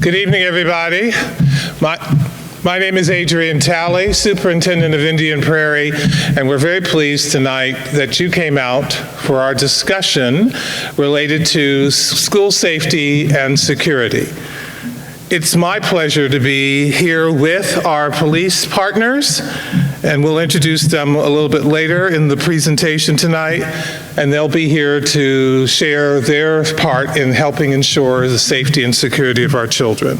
Good evening, everybody. My name is Adrian Talley, Superintendent of Indian Prairie, and we're very pleased tonight that you came out for our discussion related to school safety and security. It's my pleasure to be here with our police partners, and we'll introduce them a little bit later in the presentation tonight, and they'll be here to share their part in helping ensure the safety and security of our children.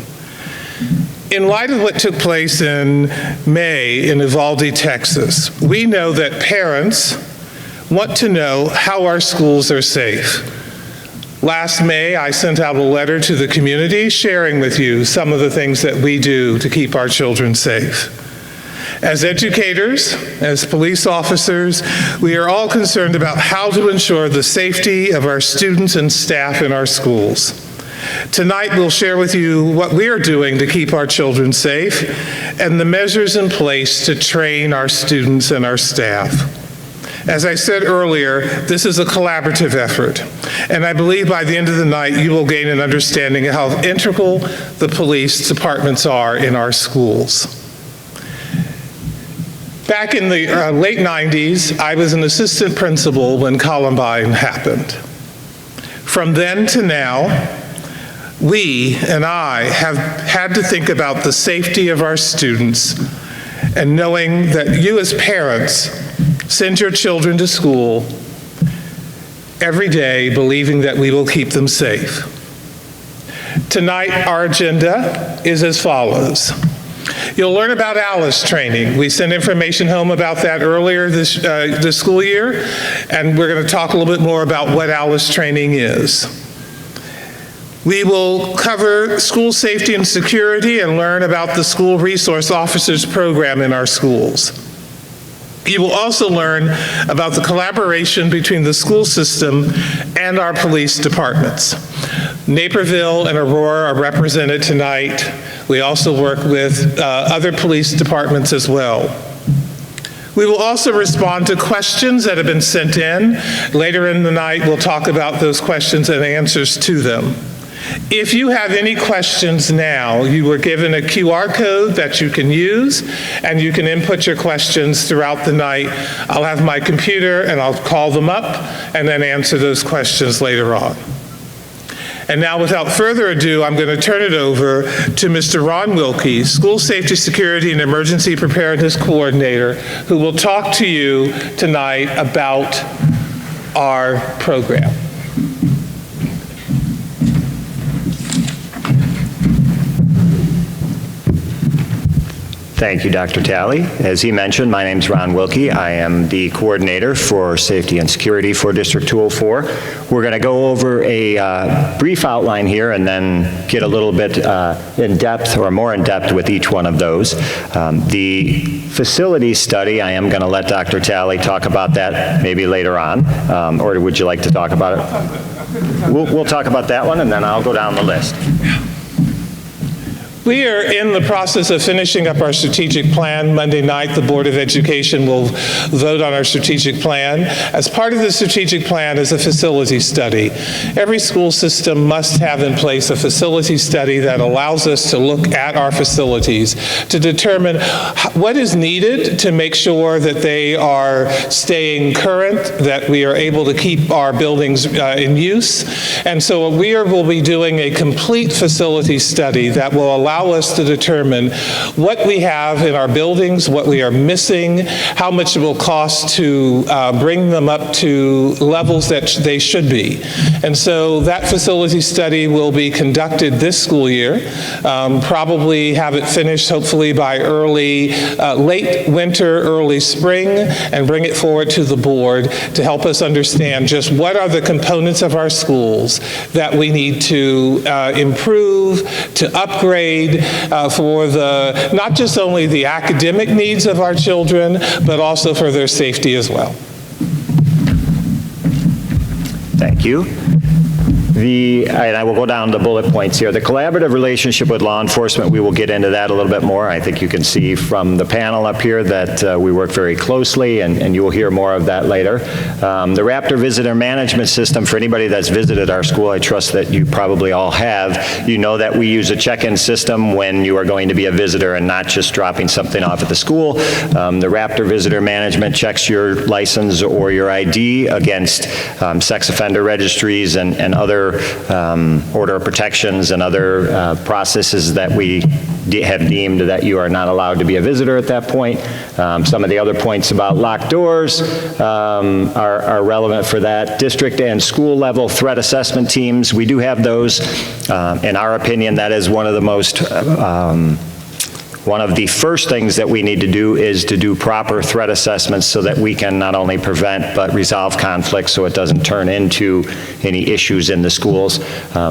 In light of what took place in May in Uvalde, Texas, we know that parents want to know how our schools are safe. Last May, I sent out a letter to the community sharing with you some of the things that we do to keep our children safe. As educators, as police officers, we are all concerned about how to ensure the safety of our students and staff in our schools. Tonight, we'll share with you what we are doing to keep our children safe and the measures in place to train our students and our staff. As I said earlier, this is a collaborative effort, and I believe by the end of the night you will gain an understanding of how integral the police departments are in our schools. Back in the late 90s, I was an assistant principal when Columbine happened. From then to now, we and I have had to think about the safety of our students and knowing that you as parents send your children to school every day believing that we will keep them safe. Tonight, our agenda is as follows. You'll learn about ALICE training. We sent information home about that earlier this school year, and we're going to talk a little bit more about what ALICE training is. We will cover school safety and security and learn about the School Resource Officers program in our schools. You will also learn about the collaboration between the school system and our police departments. Naperville and Aurora are represented tonight. We also work with other police departments as well. We will also respond to questions that have been sent in. Later in the night, we'll talk about those questions and answers to them. If you have any questions now, you were given a QR code that you can use, and you can input your questions throughout the night. I'll have my computer, and I'll call them up, and then answer those questions later on. And now, without further ado, I'm going to turn it over to Mr. Ron Wilkie, School Safety, Security, and Emergency Preparedness Coordinator, who will talk to you tonight about our program. Thank you, Dr. Talley. As he mentioned, my name's Ron Wilkie. I am the coordinator for safety and security for District 204. We're going to go over a brief outline here and then get a little bit in depth or more in depth with each one of those. The facility study, I am going to let Dr. Talley talk about that maybe later on, or would you like to talk about it? We'll talk about that one and then I'll go down the list. We are in the process of finishing up our strategic plan. Monday night, the Board of Education will vote on our strategic plan. As part of the strategic plan is a facility study. Every school system must have in place a facility study that allows us to look at our facilities to determine what is needed to make sure that they are staying current, that we are able to keep our buildings in use. And so we will be doing a complete facility study that will allow us to determine what we have in our buildings, what we are missing, how much it will cost to bring them up to levels that they should be. And so that facility study will be conducted this school year, probably have it finished hopefully by late winter, early spring, and bring it forward to the board to help us understand just what are the components of our schools that we need to improve, to upgrade, for not just only the academic needs of our children, but also for their safety as well. Thank you. And I will go down the bullet points here. The collaborative relationship with law enforcement, we will get into that a little bit more. I think you can see from the panel up here that we work very closely, and you will hear more of that later. The Raptor Visitor Management System, for anybody that's visited our school, I trust that you probably all have. You know that we use a check-in system when you are going to be a visitor and not just dropping something off at the school. The Raptor Visitor Management checks your license or your ID against sex offender registries and other order of protections and other processes that we have deemed that you are not allowed to be a visitor at that point. Some of the other points about locked doors are relevant for that. District and school level threat assessment teams, we do have those. In our opinion, that is one of the most one of the first things that we need to do is to do proper threat assessments so that we can not only prevent but resolve conflicts so it doesn't turn into any issues in the schools.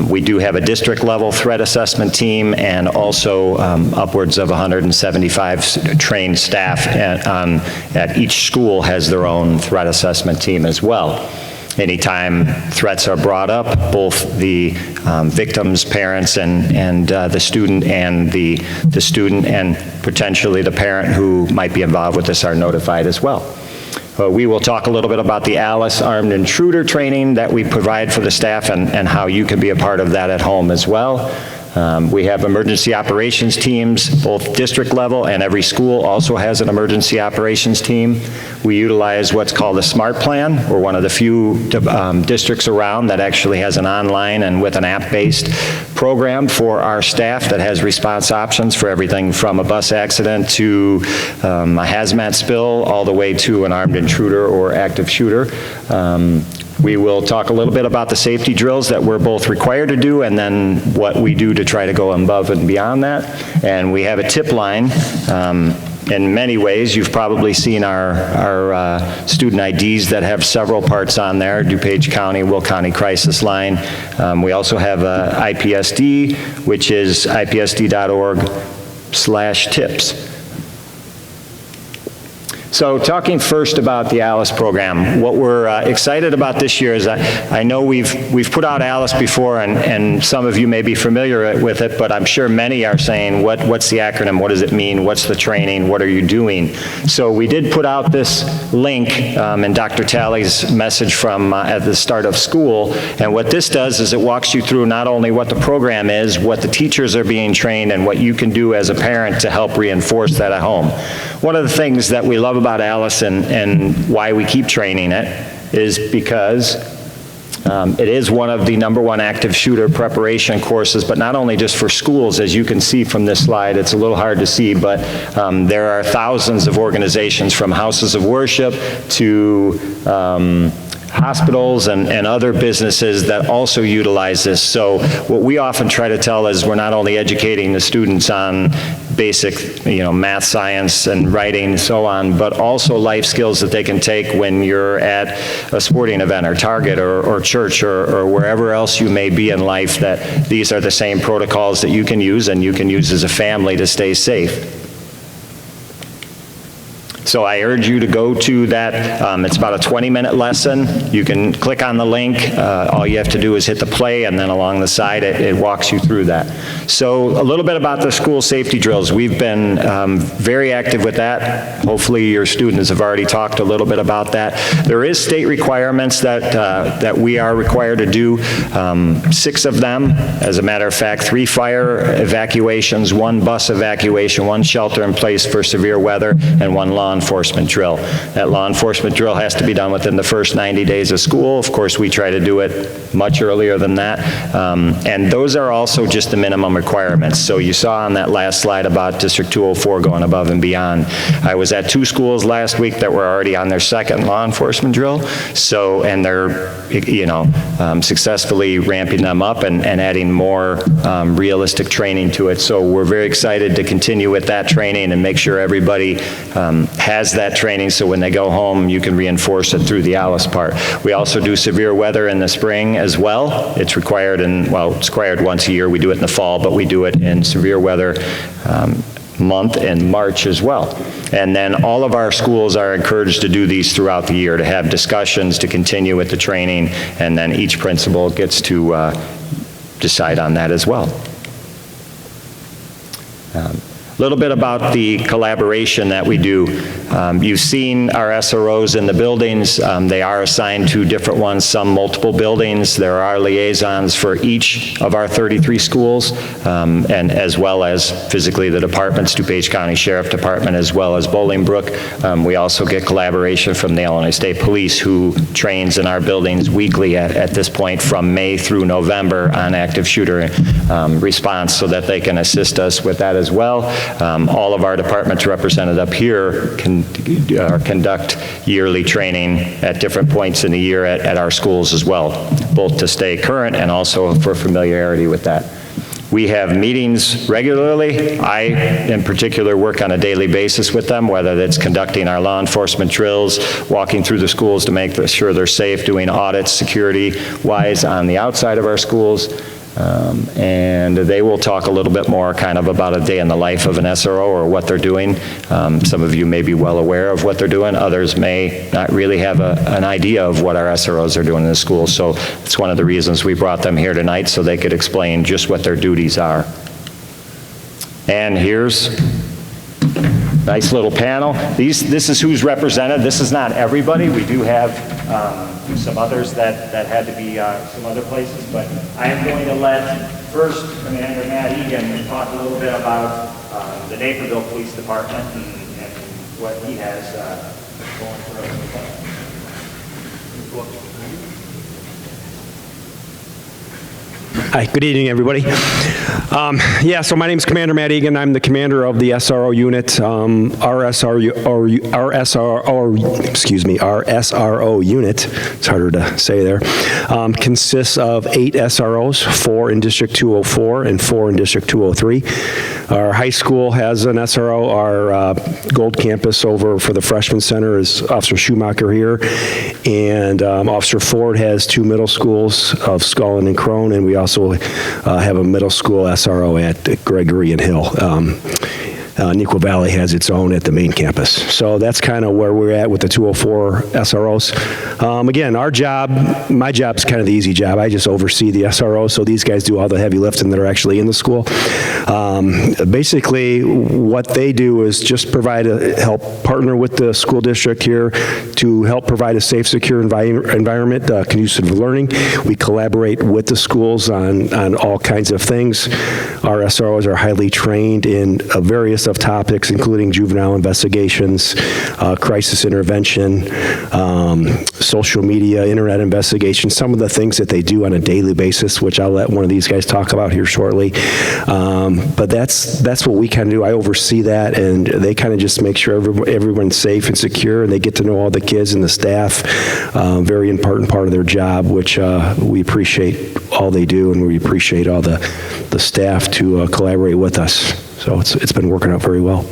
We do have a district level threat assessment team and also upwards of 175 trained staff at each school has their own threat assessment team as well. Anytime threats are brought up, both the victims, parents, and the student and the student and potentially the parent who might be involved with this are notified as well. We will talk a little bit about the ALICE Armed Intruder training that we provide for the staff and how you can be a part of that at home as well. We have emergency operations teams, both district level and every school also has an emergency operations team. We utilize what's called a SMART plan. We're one of the few districts around that actually has an online and with an app-based program for our staff that has response options for everything from a bus accident to a hazmat spill all the way to an armed intruder or active shooter. We will talk a little bit about the safety drills that we're both required to do and then what we do to try to go above and beyond that. And we have a tip line. In many ways, you've probably seen our student IDs that have several parts on there, DuPage County, Will County Crisis Line. We also have IPSD, which is ipsd.org/tips. So talking first about the ALICE program, what we're excited about this year is I know we've put out ALICE before and some of you may be familiar with it, but I'm sure many are saying, what's the acronym, what does it mean, what's the training, what are you doing? So we did put out this link in Dr. Talley's message from at the start of school, and what this does is it walks you through not only what the program is, what the teachers are being trained, and what you can do as a parent to help reinforce that at home. One of the things that we love about ALICE and why we keep training it is because it is one of the #1 active shooter preparation courses, but not only just for schools, as you can see from this slide, it's a little hard to see, but there are thousands of organizations from houses of worship to hospitals and other businesses that also utilize this. So what we often try to tell is we're not only educating the students on basic, math, science, and writing, and so on, but also life skills that they can take when you're at a sporting event or Target or church or wherever else you may be in life, that these are the same protocols that you can use and you can use as a family to stay safe. So I urge you to go to that. It's about a 20-minute lesson. You can click on the link. All you have to do is hit the play, and then along the side, it walks you through that. So a little bit about the school safety drills. We've been very active with that. Hopefully your students have already talked a little bit about that. There is state requirements that we are required to do, 6 of them. As a matter of fact, 3 fire evacuations, 1 bus evacuation, 1 shelter in place for severe weather, and 1 law enforcement drill. That law enforcement drill has to be done within the first 90 days of school. Of course, we try to do it much earlier than that. And those are also just the minimum requirements. So you saw on that last slide about District 204 going above and beyond. I was at 2 schools last week that were already on their 2nd law enforcement drill. So, and they're, successfully ramping them up and adding more realistic training to it. So we're very excited to continue with that training and make sure everybody has that training so when they go home you can reinforce it through the ALICE part. We also do severe weather in the spring as well. It's required it's required once a year. We do it in the fall, but we do it in severe weather month in March as well. And then all of our schools are encouraged to do these throughout the year, to have discussions, to continue with the training, and then each principal gets to decide on that as well. A little bit about the collaboration that we do. You've seen our SROs in the buildings. They are assigned to different ones, some multiple buildings. There are liaisons for each of our 33 schools, and as well as physically the departments, DuPage County Sheriff Department, as well as Bolingbrook. We also get collaboration from the Illinois State Police, who trains in our buildings weekly at this point from May through November on active shooter response, so that they can assist us with that as well. All of our departments represented up here conduct yearly training at different points in the year at our schools as well, both to stay current and also for familiarity with that. We have meetings regularly. I, in particular, work on a daily basis with them, whether it's conducting our law enforcement drills, walking through the schools to make sure they're safe, doing audits security-wise on the outside of our schools. And they will talk a little bit more kind of about a day in the life of an SRO or what they're doing. Some of you may be well aware of what they're doing. Others may not really have an idea of what our SROs are doing in the school. So it's one of the reasons we brought them here tonight, so they could explain just what their duties are. And here's a nice little panel. This is who's represented. This is not everybody. We do have some others that had to be some other places, but I am going to let first Commander Matt Egan talk a little bit about the Naperville Police Department and what he has going for us. Hi, good evening, everybody. So my name is Commander Matt Egan. I'm the commander of the SRO unit. Our SRO unit, it's harder to say there, consists of 8 SROs, 4 in District 204 and 4 in District 203. Our high school has an SRO. Our Gold Campus over for the Freshman Center is Officer Schumacher here. And Officer Ford has 2 middle schools of Scullin and Crone, and we also have a middle school SRO at Gregory and Hill. Neuqua Valley has its own at the main campus. So that's kind of where we're at with the 204 SROs. Again, our job, my job's kind of the easy job. I just oversee the SROs, so these guys do all the heavy lifting that are actually in the school. Basically, what they do is just help partner with the school district here to help provide a safe, secure environment, conducive to learning. We collaborate with the schools on all kinds of things. Our SROs are highly trained in various of topics, including juvenile investigations, crisis intervention, social media, internet investigations, some of the things that they do on a daily basis, which I'll let one of these guys talk about here shortly. But that's what we kind of do. I oversee that, and they kind of just make sure everyone's safe and secure, and they get to know all the kids and the staff. Very important part of their job, which we appreciate all they do, and we appreciate all the staff to collaborate with us. So it's been working out very well.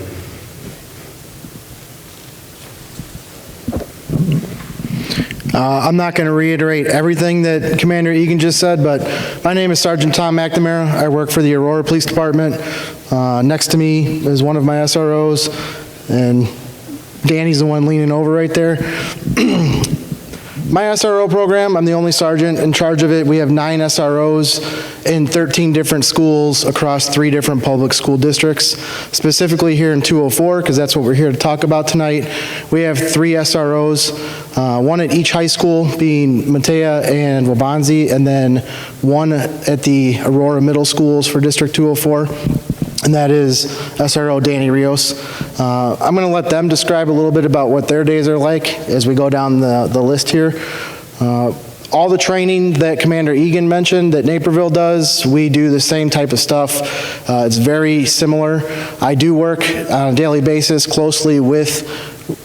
I'm not going to reiterate everything that Commander Egan just said, but my name is Sergeant Tom McNamara. I work for the Aurora Police Department. Next to me is one of my SROs, and Danny's the one leaning over right there. My SRO program, I'm the only sergeant in charge of it. We have 9 SROs in 13 different schools across 3 different public school districts. Specifically here in 204, because that's what we're here to talk about tonight, we have 3 SROs, 1 at each high school, being Matea and Wabanzi, and then 1 at the Aurora Middle Schools for District 204. And that is SRO Danny Rios. I'm going to let them describe a little bit about what their days are like as we go down the list here. All the training that Commander Egan mentioned that Naperville does, we do the same type of stuff. It's very similar. I do work on a daily basis closely with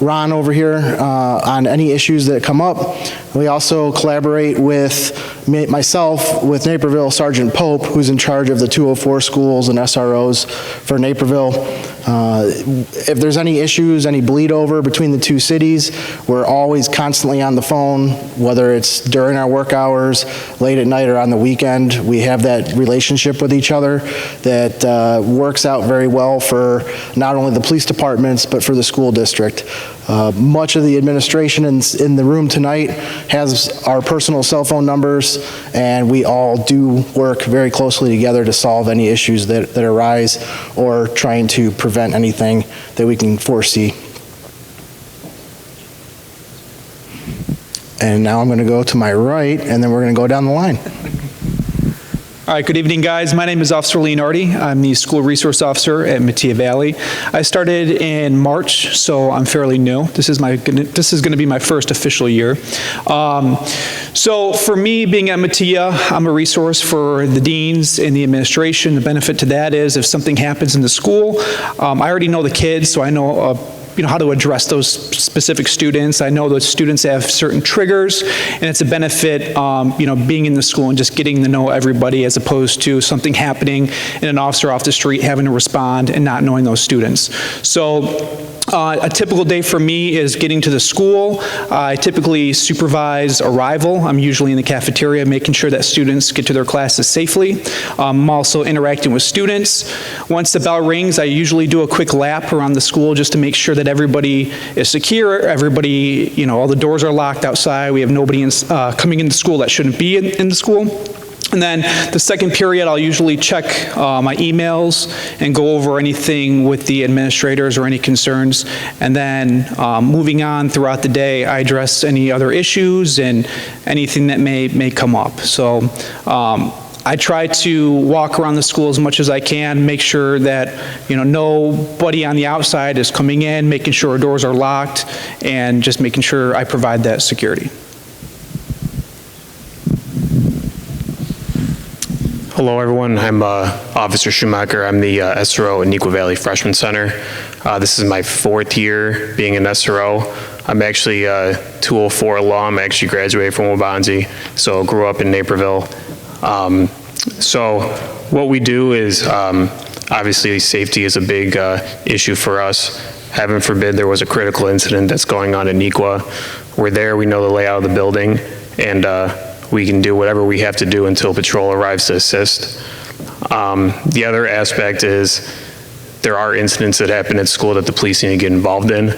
Ron over here on any issues that come up. We also collaborate with myself with Naperville Sergeant Pope, who's in charge of the 204 schools and SROs for Naperville. If there's any issues, any bleed over between the two cities, we're always constantly on the phone, whether it's during our work hours, late at night, or on the weekend. We have that relationship with each other that works out very well for not only the police departments, but for the school district. Much of the administration in the room tonight has our personal cell phone numbers, and we all do work very closely together to solve any issues that arise or trying to prevent anything that we can foresee. And now I'm going to go to my right, and then we're going to go down the line. All right, good evening, guys. My name is Officer Leonardi. I'm the School Resource Officer at Mattia Valley. I started in March, so I'm fairly new. This is going to be my first official year. So for me, being at Mattia, I'm a resource for the deans and the administration. The benefit to that is if something happens in the school, I already know the kids, so I know how to address those specific students. I know those students have certain triggers, and it's a benefit, being in the school and just getting to know everybody as opposed to something happening and an officer off the street having to respond and not knowing those students. So a typical day for me is getting to the school. I typically supervise arrival. I'm usually in the cafeteria making sure that students get to their classes safely. I'm also interacting with students. Once the bell rings, I usually do a quick lap around the school just to make sure that everybody is secure, everybody, all the doors are locked outside, we have nobody coming into school that shouldn't be in the school. And then the second period, I'll usually check my emails and go over anything with the administrators or any concerns. And then moving on throughout the day, I address any other issues and anything that may come up. So I try to walk around the school as much as I can, make sure that, nobody on the outside is coming in, making sure our doors are locked, and just making sure I provide that security. Hello, everyone. I'm Officer Schumacher. I'm the SRO at Neuqua Valley Freshman Center. This is my 4th year being an SRO. I'm actually a 204 alum. I actually graduated from Waubonsie, so grew up in Naperville. So what we do is, obviously, safety is a big issue for us. Heaven forbid there was a critical incident that's going on in Neuqua. We're there, we know the layout of the building, and we can do whatever we have to do until patrol arrives to assist. The other aspect is there are incidents that happen at school that the police need to get involved in.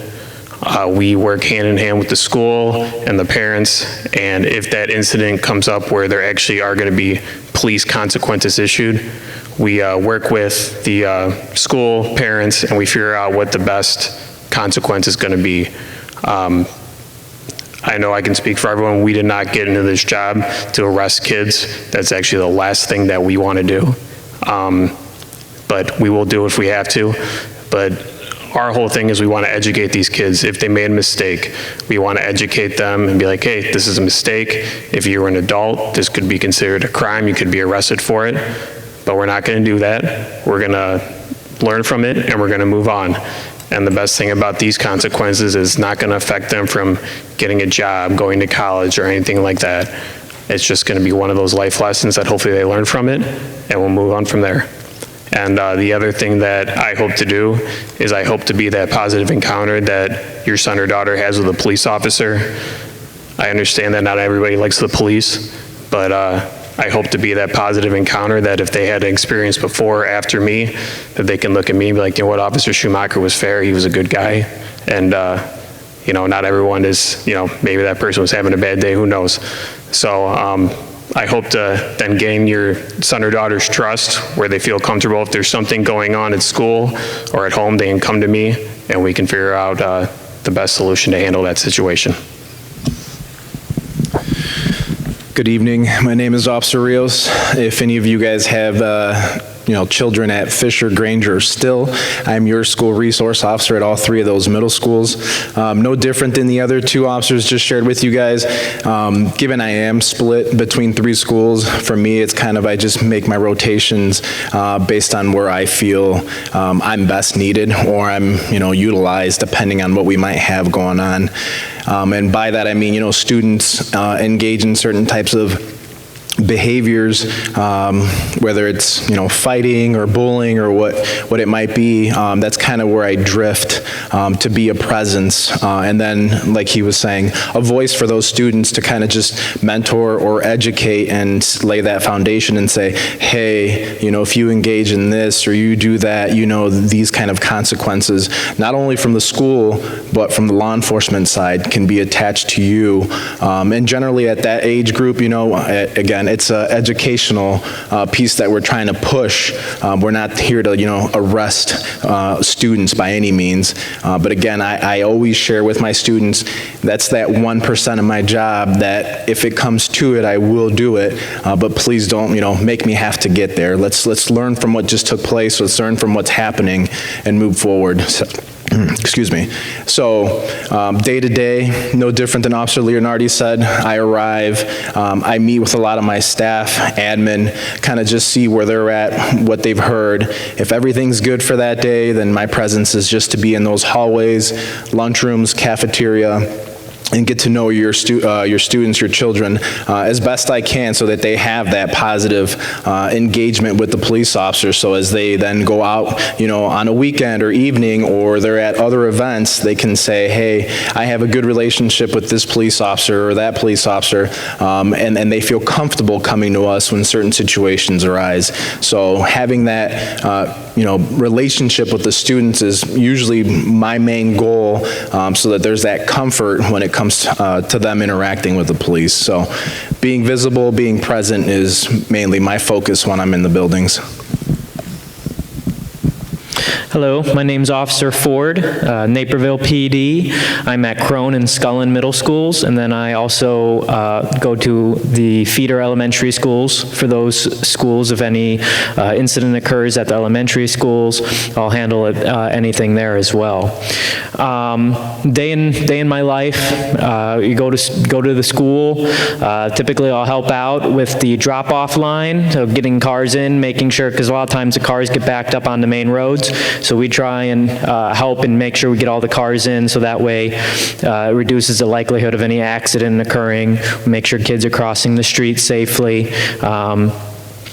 We work hand in hand with the school and the parents, and if that incident comes up where there actually are going to be police consequences issued, we work with the school, parents, and we figure out what the best consequence is going to be. I know I can speak for everyone. We did not get into this job to arrest kids. That's actually the last thing that we want to do. But we will do it if we have to. But our whole thing is we want to educate these kids. If they made a mistake, we want to educate them and be like, hey, this is a mistake. If you're an adult, this could be considered a crime. You could be arrested for it. But we're not going to do that. We're going to learn from it, and we're going to move on. And the best thing about these consequences is not going to affect them from getting a job, going to college, or anything like that. It's just going to be one of those life lessons that hopefully they learn from it, and we'll move on from there. And the other thing that I hope to do is I hope to be that positive encounter that your son or daughter has with a police officer. I understand that not everybody likes the police, but I hope to be that positive encounter that if they had an experience before or after me, that they can look at me and be like, Officer Schumacher was fair, he was a good guy. And, not everyone is, maybe that person was having a bad day, who knows. So I hope to then gain your son or daughter's trust where they feel comfortable. If there's something going on at school or at home, they can come to me and we can figure out the best solution to handle that situation. Good evening. My name is Officer Rios. If any of you guys have children at Fisher, Granger, or Still, I'm your school resource officer at all 3 of those middle schools. No different than the other 2 officers just shared with you guys. Given I am split between 3 schools, for me it's kind of I just make my rotations based on where I feel I'm best needed or I'm utilized depending on what we might have going on. And by that I mean students engage in certain types of behaviors, whether it's, fighting or bullying or what it might be, that's kind of where I drift to be a presence. And then, like he was saying, a voice for those students to kind of just mentor or educate and lay that foundation and say, hey, if you engage in this or you do that, these kind of consequences, not only from the school, but from the law enforcement side, can be attached to you. And generally at that age group, again, it's an educational piece that we're trying to push. We're not here to, arrest students by any means. But again, I always share with my students, that's that 1% of my job that if it comes to it, I will do it. But please don't, make me have to get there. Let's learn from what just took place. Let's learn from what's happening and move forward. Excuse me. So day to day, no different than Officer Leonardi said. I arrive, I meet with a lot of my staff, admin, kind of just see where they're at, what they've heard. If everything's good for that day, then my presence is just to be in those hallways, lunchrooms, cafeteria, and get to know your students, your children, as best I can so that they have that positive engagement with the police officer. So as they then go out, on a weekend or evening, or they're at other events, they can say, hey, I have a good relationship with this police officer or that police officer, and they feel comfortable coming to us when certain situations arise. So having that, relationship with the students is usually my main goal, so that there's that comfort when it comes to them interacting with the police. So being visible, being present is mainly my focus when I'm in the buildings. Hello, my name's Officer Ford, Naperville PD. I'm at Crone and Scullin Middle Schools, and then I also go to the feeder elementary schools. For those schools, if any incident occurs at the elementary schools, I'll handle anything there as well. Day in my life, you go to the school. Typically, I'll help out with the drop-off line, so getting cars in, making sure, because a lot of times the cars get backed up on the main roads. So we try and help and make sure we get all the cars in, so that way it reduces the likelihood of any accident occurring. Make sure kids are crossing the street safely.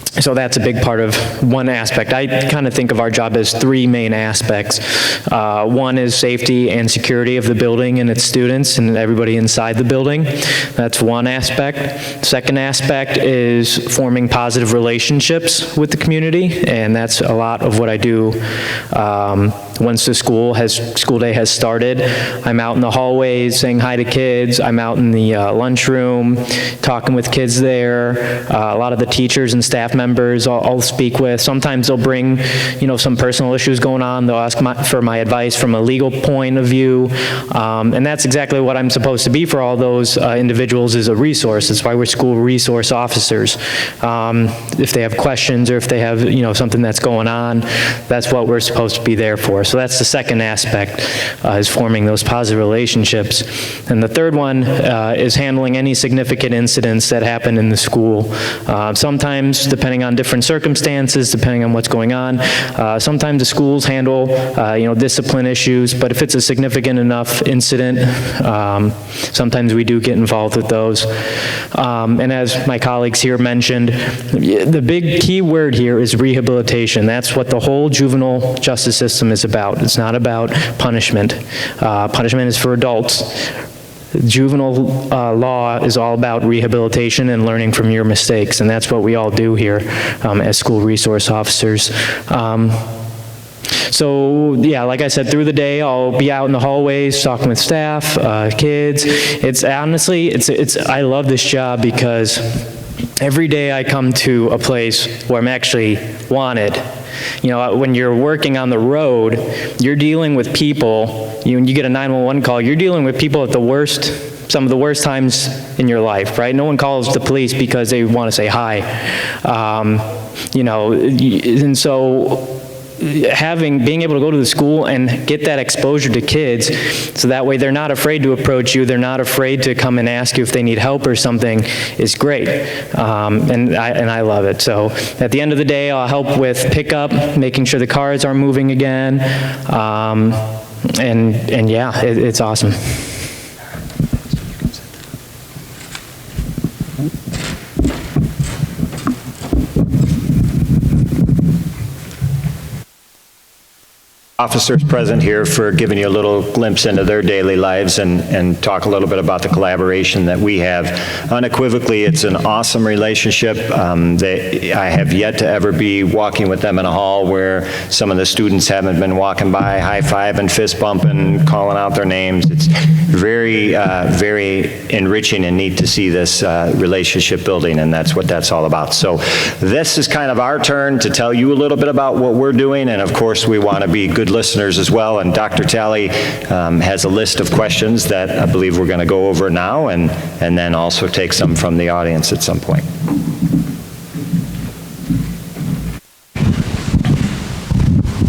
So that's a big part of one aspect. I kind of think of our job as three main aspects. One is safety and security of the building and its students and everybody inside the building. That's one aspect. Second aspect is forming positive relationships with the community, and that's a lot of what I do. Once the school day has started, I'm out in the hallways saying hi to kids. I'm out in the lunchroom talking with kids there. A lot of the teachers and staff members I'll speak with. Sometimes they'll bring, some personal issues going on. They'll ask for my advice from a legal point of view. And that's exactly what I'm supposed to be for all those individuals, is a resource. That's why we're school resource officers. If they have questions or if they have, something that's going on, that's what we're supposed to be there for. So that's the second aspect, is forming those positive relationships. And the third one is handling any significant incidents that happen in the school. Sometimes, depending on different circumstances, depending on what's going on, sometimes the schools handle, discipline issues, but if it's a significant enough incident, sometimes we do get involved with those. And as my colleagues here mentioned, the big key word here is rehabilitation. That's what the whole juvenile justice system is about. It's not about punishment. Punishment is for adults. Juvenile law is all about rehabilitation and learning from your mistakes, and that's what we all do here as school resource officers. So yeah, like I said, through the day, I'll be out in the hallways talking with staff, kids. It's honestly, I love this job because every day I come to a place where I'm actually wanted. When you're working on the road, you're dealing with people, when you get a 911 call, you're dealing with people at some of the worst times in your life, right? No one calls the police because they want to say hi. And so being able to go to the school and get that exposure to kids, so that way they're not afraid to approach you, they're not afraid to come and ask you if they need help or something, is great. And I love it. So at the end of the day, I'll help with pickup, making sure the cars are moving again. And yeah, it's awesome. officers present here for giving you a little glimpse into their daily lives and talk a little bit about the collaboration that we have. Unequivocally, it's an awesome relationship. I have yet to ever be walking with them in a hall where some of the students haven't been walking by, high-fiving, fist-bumping, calling out their names. It's very, very enriching and neat to see this relationship building, and that's what that's all about. So this is kind of our turn to tell you a little bit about what we're doing, and of course, we want to be good listeners as well, and Dr. Talley has a list of questions that I believe we're going to go over now, and then also take some from the audience at some point.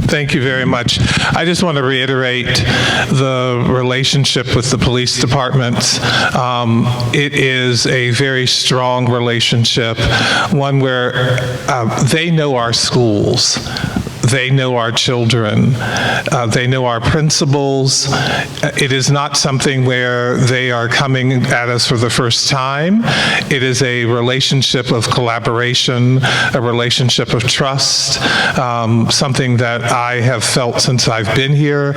Thank you very much. I just want to reiterate the relationship with the police departments. It is a very strong relationship, one where they know our schools. They know our children. They know our principals. It is not something where they are coming at us for the first time. It is a relationship of collaboration, a relationship of trust, something that I have felt since I've been here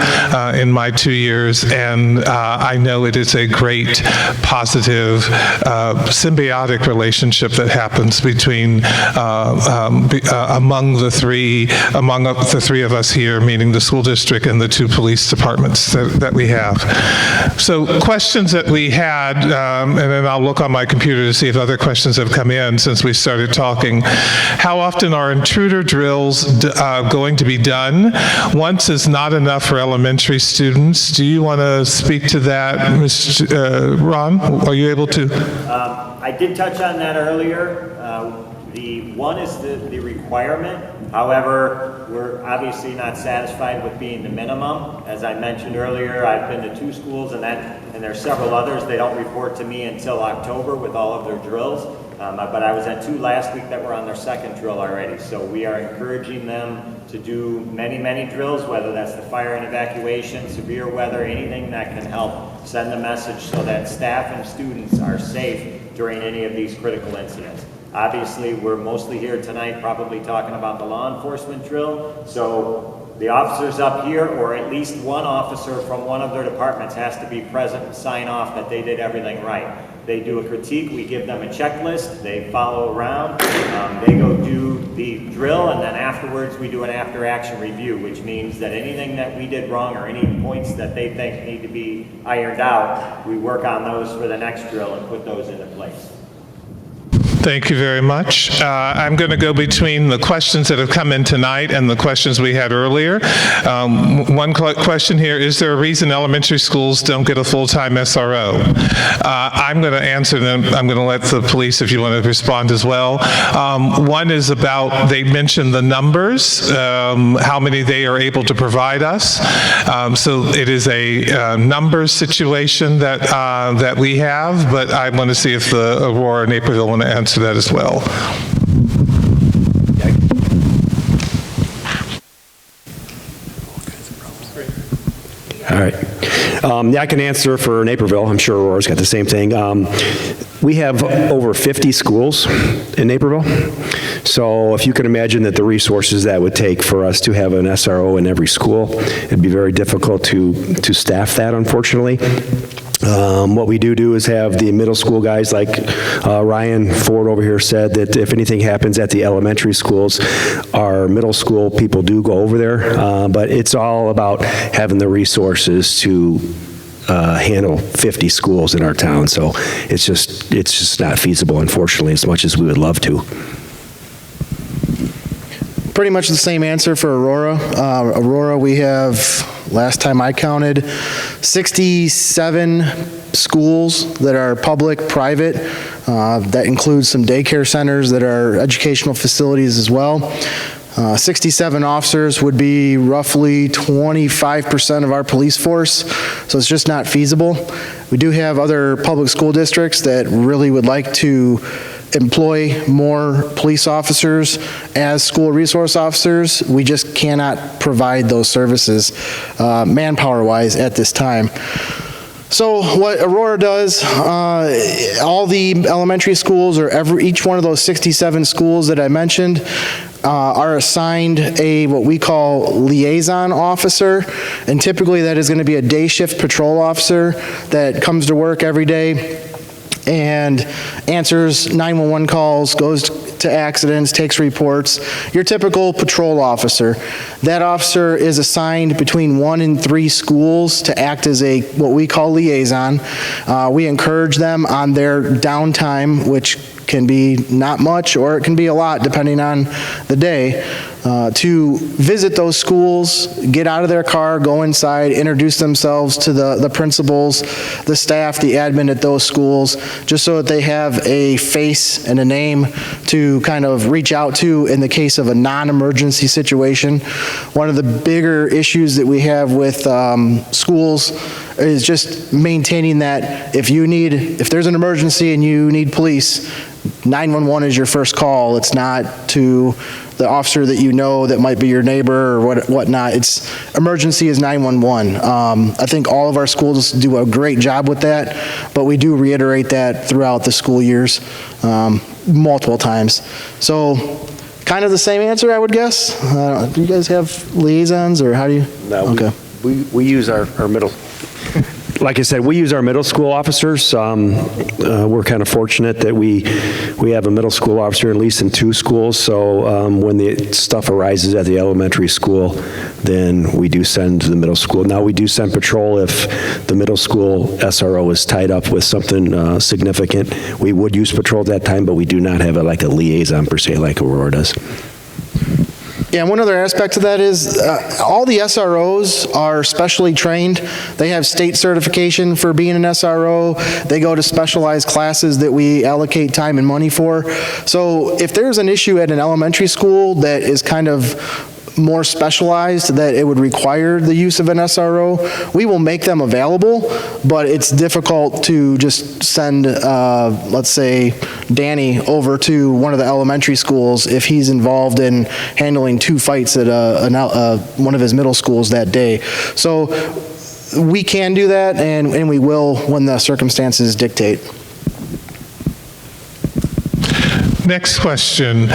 in my 2 years, and I know it is a great, positive, symbiotic relationship that happens between, among the three of us here, meaning the school district and the 2 police departments that we have. So questions that we had, and then I'll look on my computer to see if other questions have come in since we started talking. How often are intruder drills going to be done? Once is not enough for elementary students. Do you want to speak to that, Mr. Ron? Are you able to? I did touch on that earlier. The one is the requirement. However, we're obviously not satisfied with being the minimum. As I mentioned earlier, I've been to 2 schools, and there are several others. They don't report to me until October with all of their drills. But I was at 2 last week that were on their 2nd drill already. So we are encouraging them to do many, many drills, whether that's the fire and evacuation, severe weather, anything that can help send the message so that staff and students are safe during any of these critical incidents. Obviously, we're mostly here tonight probably talking about the law enforcement drill. So the officers up here, or at least one officer from one of their departments, has to be present and sign off that they did everything right. They do a critique, we give them a checklist, they follow around, they go do the drill, and then afterwards we do an after-action review, which means that anything that we did wrong or any points that they think need to be ironed out, we work on those for the next drill and put those into place. Thank you very much. I'm going to go between the questions that have come in tonight and the questions we had earlier. One question here, is there a reason elementary schools don't get a full-time SRO? I'm going to answer them. I'm going to let the police, if you want to respond as well. One is about, they mentioned the numbers, how many they are able to provide us. So it is a numbers situation that we have, but I want to see if the Aurora Naperville want to answer that as well. All right. Yeah, I can answer for Naperville. I'm sure Aurora's got the same thing. We have over 50 schools in Naperville. So if you can imagine that the resources that would take for us to have an SRO in every school, it'd be very difficult to staff that, unfortunately. What we do is have the middle school guys like Ryan Ford over here said that if anything happens at the elementary schools, our middle school people do go over there, but it's all about having the resources to handle 50 schools in our town. So it's just not feasible, unfortunately, as much as we would love to. Pretty much the same answer for Aurora. Aurora, we have, last time I counted, 67 schools that are public, private. That includes some daycare centers that are educational facilities as well. 67 officers would be roughly 25% of our police force, so it's just not feasible. We do have other public school districts that really would like to employ more police officers as school resource officers. We just cannot provide those services manpower-wise at this time. So what Aurora does, all the elementary schools or each one of those 67 schools that I mentioned, are assigned what we call liaison officer, and typically that is going to be a day shift patrol officer that comes to work every day and answers 911 calls, goes to accidents, takes reports. Your typical patrol officer. That officer is assigned between 1 and 3 schools to act as what we call liaison. We encourage them on their downtime, which can be not much or it can be a lot depending on the day, to visit those schools, get out of their car, go inside, introduce themselves to the principals, the staff, the admin at those schools, just so that they have a face and a name to kind of reach out to in the case of a non-emergency situation. One of the bigger issues that we have with schools is just maintaining that if there's an emergency and you need police, 911 is your first call. It's not to the officer that you know that might be your neighbor or whatnot. It's emergency is 911. I think all of our schools do a great job with that, but we do reiterate that throughout the school years multiple times. So kind of the same answer, I would guess. Do you guys have liaisons or how do you? No, okay. We use our middle, like I said, we use our middle school officers. We're kind of fortunate that we have a middle school officer at least in 2 schools. So when the stuff arises at the elementary school, then we do send the middle school. Now we do send patrol if the middle school SRO is tied up with something significant. We would use patrol at that time, but we do not have a liaison per se like Aurora does. Yeah, one other aspect of that is all the SROs are specially trained. They have state certification for being an SRO. They go to specialized classes that we allocate time and money for. So if there's an issue at an elementary school that is kind of more specialized, that it would require the use of an SRO, we will make them available, but it's difficult to just send, let's say, Danny over to one of the elementary schools if he's involved in handling 2 fights at one of his middle schools that day. So we can do that, and we will when the circumstances dictate. Next question.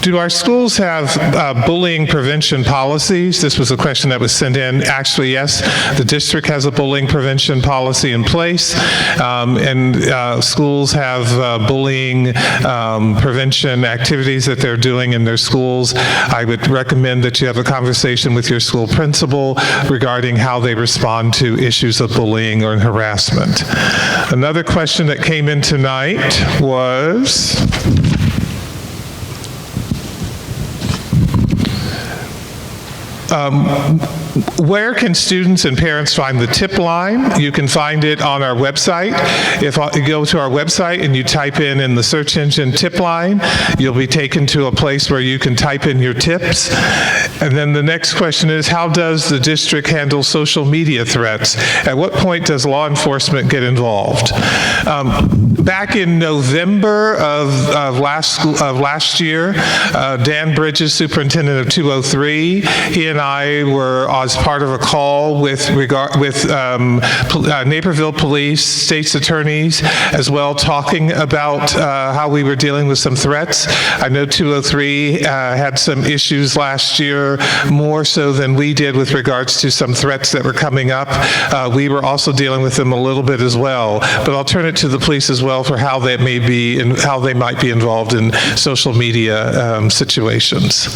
Do our schools have bullying prevention policies? This was a question that was sent in. Actually, yes, the district has a bullying prevention policy in place, and schools have bullying prevention activities that they're doing in their schools. I would recommend that you have a conversation with your school principal regarding how they respond to issues of bullying or harassment. Another question that came in tonight was, where can students and parents find the tip line? You can find it on our website. If you go to our website and you type in the search engine tip line, you'll be taken to a place where you can type in your tips. And then the next question is, how does the district handle social media threats? At what point does law enforcement get involved? Back in November of last year, Dan Bridges, superintendent of 203, he and I were as part of a call with Naperville police, state's attorneys, as well, talking about how we were dealing with some threats. I know 203 had some issues last year, more so than we did with regards to some threats that were coming up. We were also dealing with them a little bit as well, but I'll turn it to the police as well for how that may be and how they might be involved in social media situations.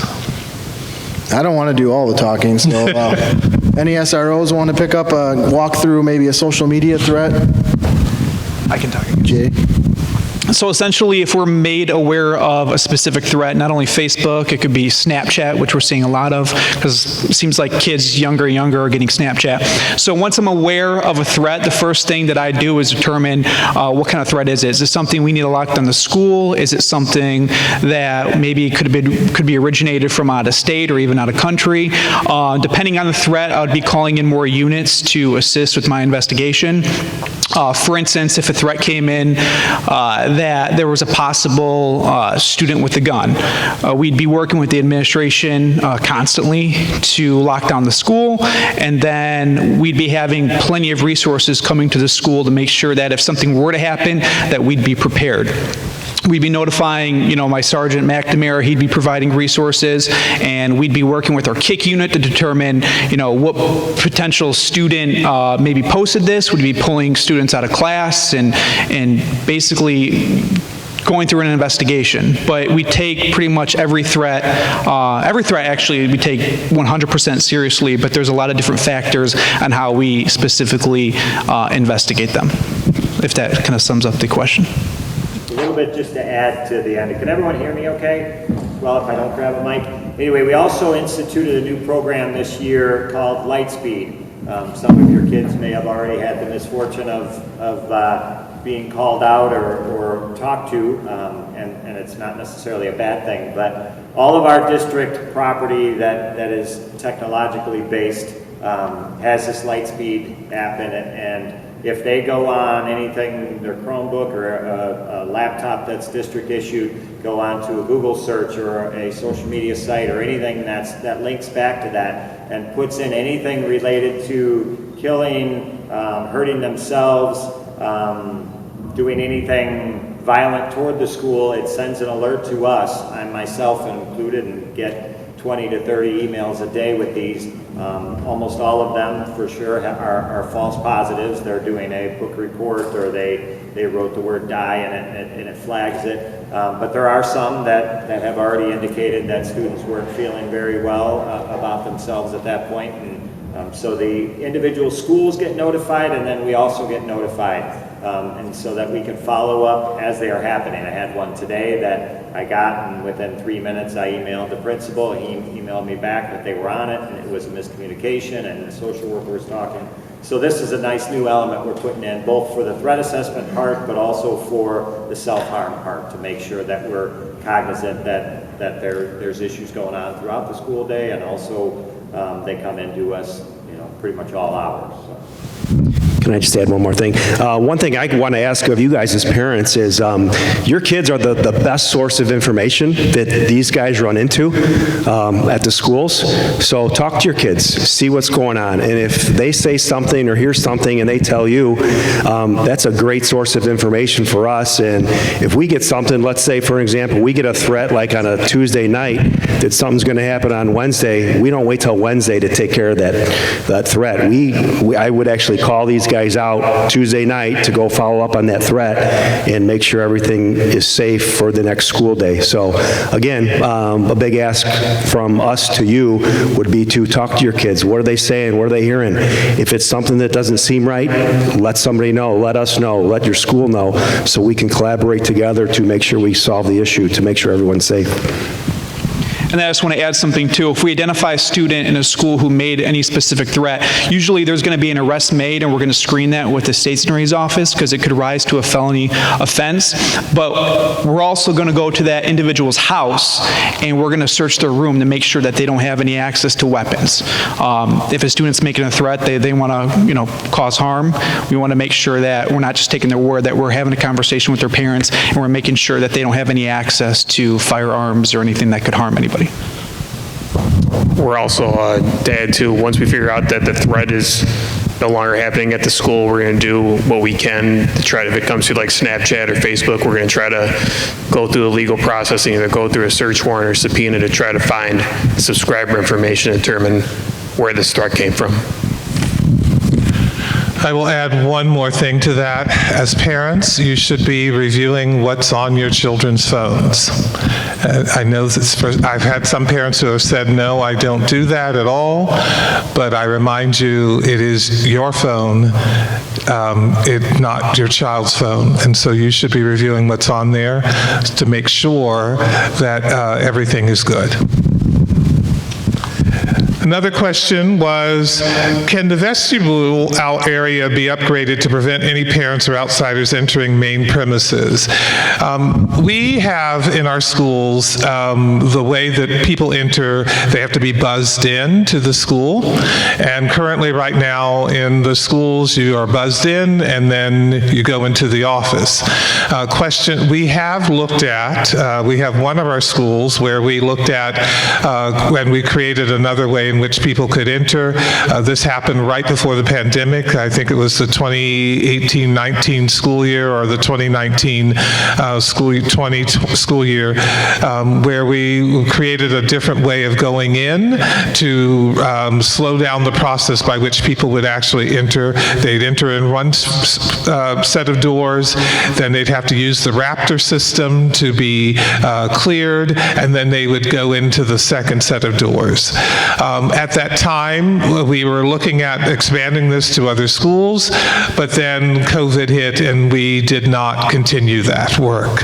I don't want to do all the talking, so any SROs want to pick up walk through maybe a social media threat? I can talk. Jay? So essentially, if we're made aware of a specific threat, not only Facebook, it could be Snapchat, which we're seeing a lot of, because it seems like kids younger and younger are getting Snapchat. So once I'm aware of a threat, the first thing that I do is determine what kind of threat is it. Is it something we need to lock down the school? Is it something that maybe could be originated from out of state or even out of country? Depending on the threat, I would be calling in more units to assist with my investigation. For instance, if a threat came in that there was a possible student with a gun, we'd be working with the administration constantly to lock down the school, and then we'd be having plenty of resources coming to the school to make sure that if something were to happen, that we'd be prepared. we'd be notifying, my Sergeant McNamara, he'd be providing resources, and we'd be working with our KIC unit to determine, what potential student maybe posted this, would be pulling students out of class and basically going through an investigation. But we take pretty much every threat actually we take 100% seriously, but there's a lot of different factors on how we specifically investigate them, if that kind of sums up the question. A little bit just to add to the end. Can everyone hear me okay? Well, if I don't grab a mic. Anyway, we also instituted a new program this year called Lightspeed. Some of your kids may have already had the misfortune of being called out or talked to, and it's not necessarily a bad thing, but all of our district property that is technologically based has this Lightspeed app in it, and if they go on anything, their Chromebook or a laptop that's district issued, go on to a Google search or a social media site or anything that links back to that and puts in anything related to killing, hurting themselves, doing anything violent toward the school, it sends an alert to us, I myself included, and get 20 to 30 emails a day with these. Almost all of them, for sure, are false positives. They're doing a book report, or they wrote the word die and it flags it. But there are some that have already indicated that students weren't feeling very well about themselves at that point. And so the individual schools get notified, and then we also get notified. And so that we can follow up as they are happening. I had one today that I got, and within 3 minutes I emailed the principal. He emailed me back that they were on it, and it was a miscommunication, and the social worker was talking. So this is a nice new element we're putting in, both for the threat assessment part, but also for the self-harm part, to make sure that we're cognizant that there's issues going on throughout the school day, and also they come into us, pretty much all hours. So. Can I just add one more thing? One thing I want to ask of you guys as parents is, your kids are the best source of information that these guys run into at the schools. So talk to your kids, see what's going on. And if they say something or hear something and they tell you, that's a great source of information for us. And if we get something, let's say, for example, we get a threat like on a Tuesday night that something's going to happen on Wednesday, we don't wait till Wednesday to take care of that threat. I would actually call these guys out Tuesday night to go follow up on that threat and make sure everything is safe for the next school day. So again, a big ask from us to you would be to talk to your kids. What are they saying? What are they hearing? If it's something that doesn't seem right, let somebody know, let us know, let your school know, so we can collaborate together to make sure we solve the issue, to make sure everyone's safe. And I just want to add something too. If we identify a student in a school who made any specific threat, usually there's going to be an arrest made, and we're going to screen that with the State's Attorney's Office, because it could rise to a felony offense. But we're also going to go to that individual's house, and we're going to search their room to make sure that they don't have any access to weapons. If a student's making a threat, they want to, cause harm, we want to make sure that we're not just taking their word, that we're having a conversation with their parents, and we're making sure that they don't have any access to firearms or anything that could harm anybody. We're also, to add to, once we figure out that the threat is no longer happening at the school, we're going to do what we can to try to, if it comes to like Snapchat or Facebook, we're going to try to go through the legal processing, either go through a search warrant or subpoena to try to find subscriber information and determine where this threat came from. I will add one more thing to that. As parents, you should be reviewing what's on your children's phones. I know I've had some parents who have said, no, I don't do that at all, but I remind you, it is your phone, not your child's phone, and so you should be reviewing what's on there to make sure that everything is good. Another question was, can the vestibule out area be upgraded to prevent any parents or outsiders entering main premises? We have in our schools the way that people enter, they have to be buzzed in to the school. And currently right now in the schools, you are buzzed in and then you go into the office. We have looked at, we have one of our schools where we looked at when we created another way in which people could enter. This happened right before the pandemic. I think it was the 2018-19 school year or the 2019 school year, where we created a different way of going in to slow down the process by which people would actually enter. They'd enter in one set of doors, then they'd have to use the Raptor system to be cleared, and then they would go into the second set of doors. At that time, we were looking at expanding this to other schools, but then COVID hit and we did not continue that work.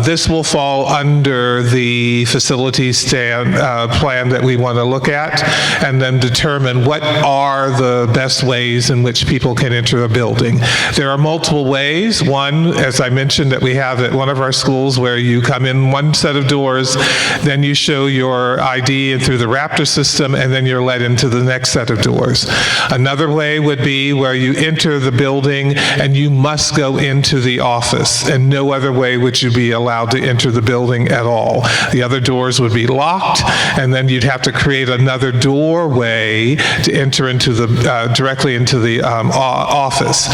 This will fall under the facilities plan that we want to look at and then determine what are the best ways in which people can enter a building. There are multiple ways. One, as I mentioned, that we have at one of our schools where you come in one set of doors, then you show your ID and through the Raptor system, and then you're led into the next set of doors. Another way would be where you enter the building and you must go into the office, and no other way would you be allowed to enter the building at all. The other doors would be locked, and then you'd have to create another doorway to enter into the directly into the office.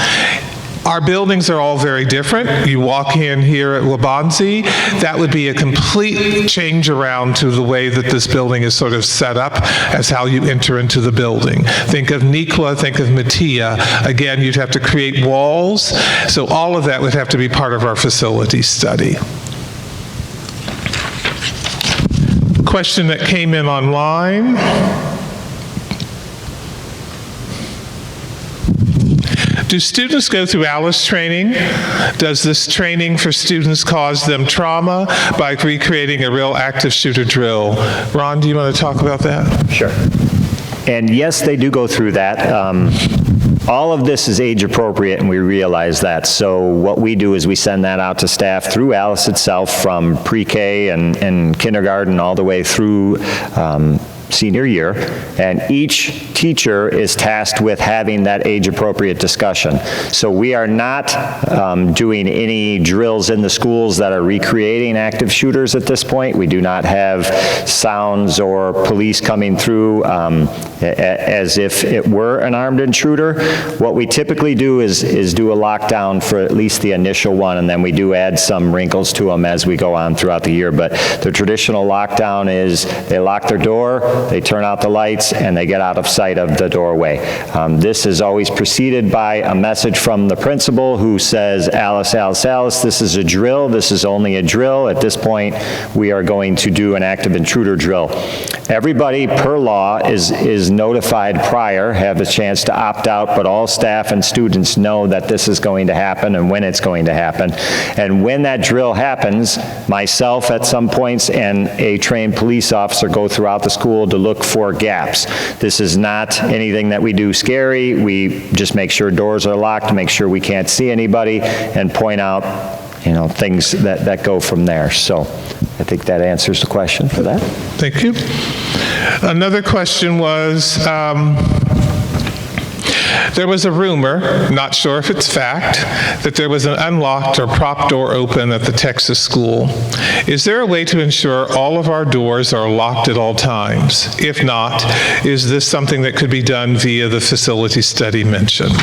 Our buildings are all very different. You walk in here at Wabansie, that would be a complete change around to the way that this building is sort of set up as how you enter into the building. Think of Nicola, think of Mattia. Again, you'd have to create walls, so all of that would have to be part of our facility study. Question that came in online. Do students go through ALICE training? Does this training for students cause them trauma by recreating a real active shooter drill? Ron, do you want to talk about that? Sure. And yes, they do go through that. All of this is age appropriate, and we realize that. So what we do is we send that out to staff through ALICE itself, from pre-K and kindergarten all the way through senior year, and each teacher is tasked with having that age-appropriate discussion. So we are not doing any drills in the schools that are recreating active shooters at this point. We do not have sounds or police coming through as if it were an armed intruder. What we typically do is do a lockdown for at least the initial one, and then we do add some wrinkles to them as we go on throughout the year. But the traditional lockdown is they lock their door, they turn out the lights, and they get out of sight of the doorway. This is always preceded by a message from the principal who says, Alice, Alice, Alice, this is a drill. This is only a drill. At this point, we are going to do an active intruder drill. Everybody, per law, is notified prior, have a chance to opt out, but all staff and students know that this is going to happen and when it's going to happen. And when that drill happens, myself at some points and a trained police officer go throughout the school to look for gaps. This is not anything that we do scary. We just make sure doors are locked, make sure we can't see anybody, and point out, things that go from there. So I think that answers the question for that. Thank you. Another question was, there was a rumor, not sure if it's fact, that there was an unlocked or prop door open at the Texas school. Is there a way to ensure all of our doors are locked at all times? If not, is this something that could be done via the facility study mentioned?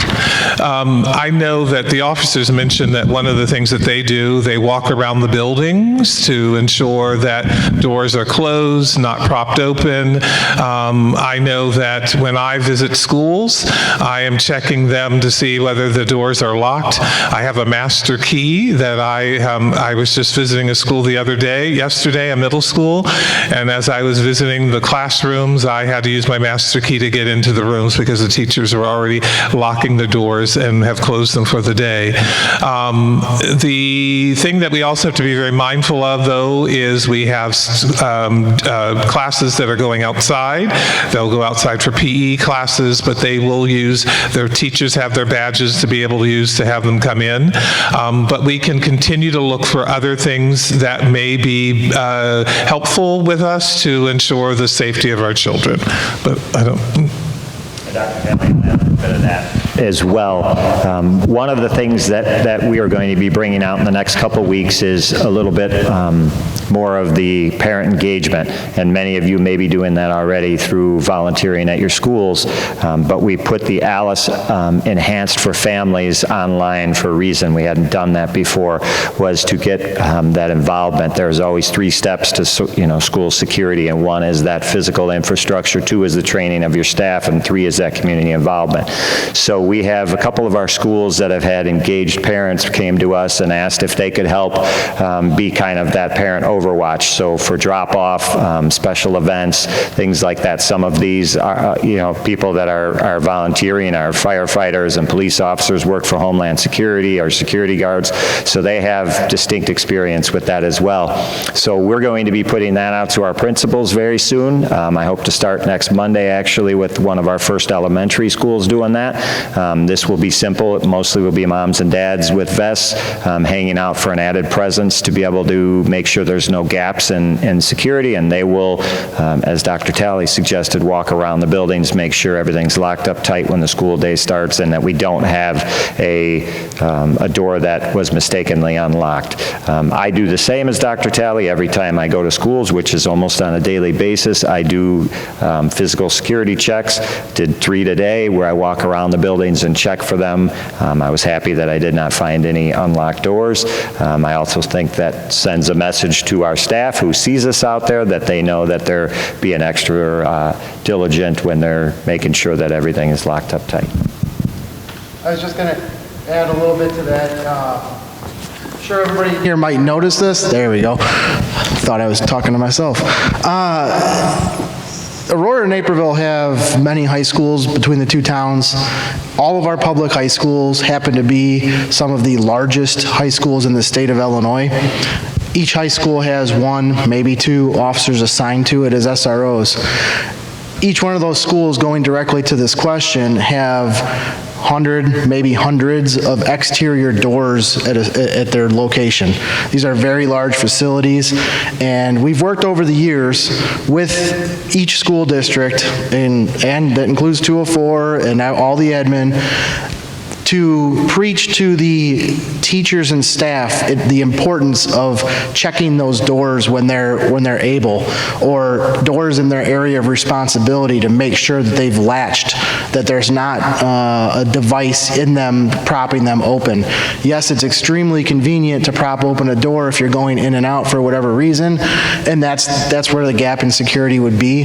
I know that the officers mentioned that one of the things that they do, they walk around the buildings to ensure that doors are closed, not propped open. I know that when I visit schools, I am checking them to see whether the doors are locked. I have a master key that I was just visiting a school yesterday, a middle school, and as I was visiting the classrooms, I had to use my master key to get into the rooms because the teachers were already locking the doors and have closed them for the day. The thing that we also have to be very mindful of, though, is we have classes that are going outside. They'll go outside for PE classes, but they will use, their teachers have their badges to be able to use to have them come in. But we can continue to look for other things that may be helpful with us to ensure the safety of our children. But I don't... Dr. Kelly, a little bit of that as well. One of the things that we are going to be bringing out in the next couple weeks is a little bit more of the parent engagement, and many of you may be doing that already through volunteering at your schools, but we put the Alice Enhanced for Families online for a reason. We hadn't done that before, was to get that involvement. There's always 3 steps to school security, and 1 is that physical infrastructure, 2 is the training of your staff, and 3 is that community involvement. So we have a couple of our schools that have had engaged parents came to us and asked if they could help be kind of that parent overwatch. So for drop-off, special events, things like that. Some of these are, people that are volunteering are firefighters and police officers, work for Homeland Security, or security guards, so they have distinct experience with that as well. So we're going to be putting that out to our principals very soon. I hope to start next Monday, actually, with one of our first elementary schools doing that. This will be simple. It mostly will be moms and dads with vests hanging out for an added presence to be able to make sure there's no gaps in security, and they will, as Dr. Talley suggested, walk around the buildings, make sure everything's locked up tight when the school day starts, and that we don't have a door that was mistakenly unlocked. I do the same as Dr. Talley every time I go to schools, which is almost on a daily basis. I do physical security checks. Did 3 today, where I walk around the buildings and check for them. I was happy that I did not find any unlocked doors. I also think that sends a message to our staff who sees us out there that they know that they're being extra diligent when they're making sure that everything is locked up tight. I was just going to add a little bit to that. Sure, everybody here might notice this. There we go. Thought I was talking to myself. Aurora and Naperville have many high schools between the 2 towns. All of our public high schools happen to be some of the largest high schools in the state of Illinois. Each high school has 1, maybe 2 officers assigned to it as SROs. Each one of those schools, going directly to this question, have 100, maybe hundreds of exterior doors at their location. These are very large facilities, and we've worked over the years with each school district, and that includes 204 and now all the admin, to preach to the teachers and staff the importance of checking those doors when they're able, or doors in their area of responsibility, to make sure that they've latched, that there's not a device in them propping them open. Yes, it's extremely convenient to prop open a door if you're going in and out for whatever reason, and that's where the gap in security would be.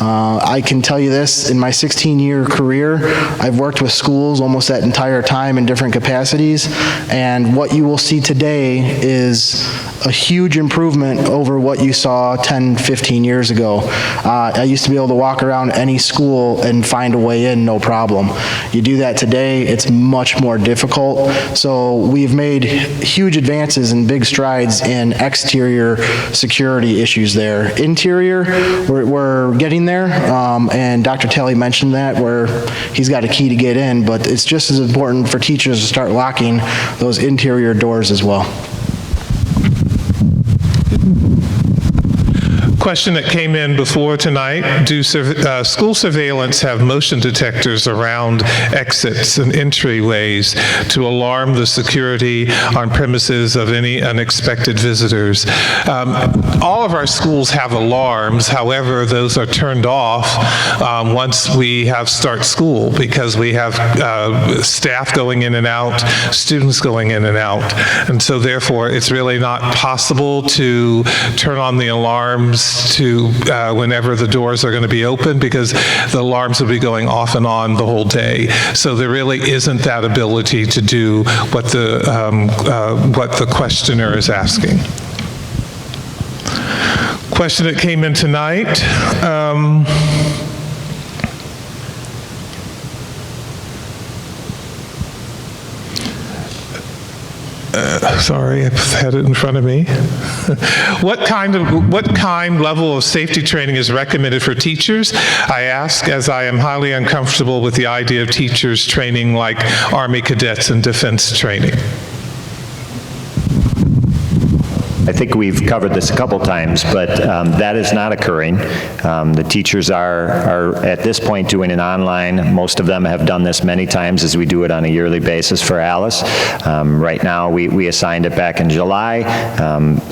I can tell you this, in my 16-year career, I've worked with schools almost that entire time in different capacities, and what you will see today is a huge improvement over what you saw 10, 15 years ago. I used to be able to walk around any school and find a way in, no problem. You do that today, it's much more difficult. So we've made huge advances and big strides in exterior security issues there. Interior, we're getting there, and Dr. Talley mentioned that, where he's got a key to get in, but it's just as important for teachers to start locking those interior doors as well. Question that came in before tonight: do school surveillance have motion detectors around exits and entryways to alarm the security on premises of any unexpected visitors? All of our schools have alarms. However, those are turned off once we have start school, because we have staff going in and out, students going in and out. And so therefore, it's really not possible to turn on the alarms to whenever the doors are going to be open, because the alarms will be going off and on the whole day. So there really isn't that ability to do what the questioner is asking. Question that came in tonight. Sorry, I've had it in front of me. What kind level of safety training is recommended for teachers? I ask as I am highly uncomfortable with the idea of teachers training like Army cadets and defense training. I think we've covered this a couple times, but that is not occurring. The teachers are at this point doing it online. Most of them have done this many times as we do it on a yearly basis for Alice. Right now, we assigned it back in July.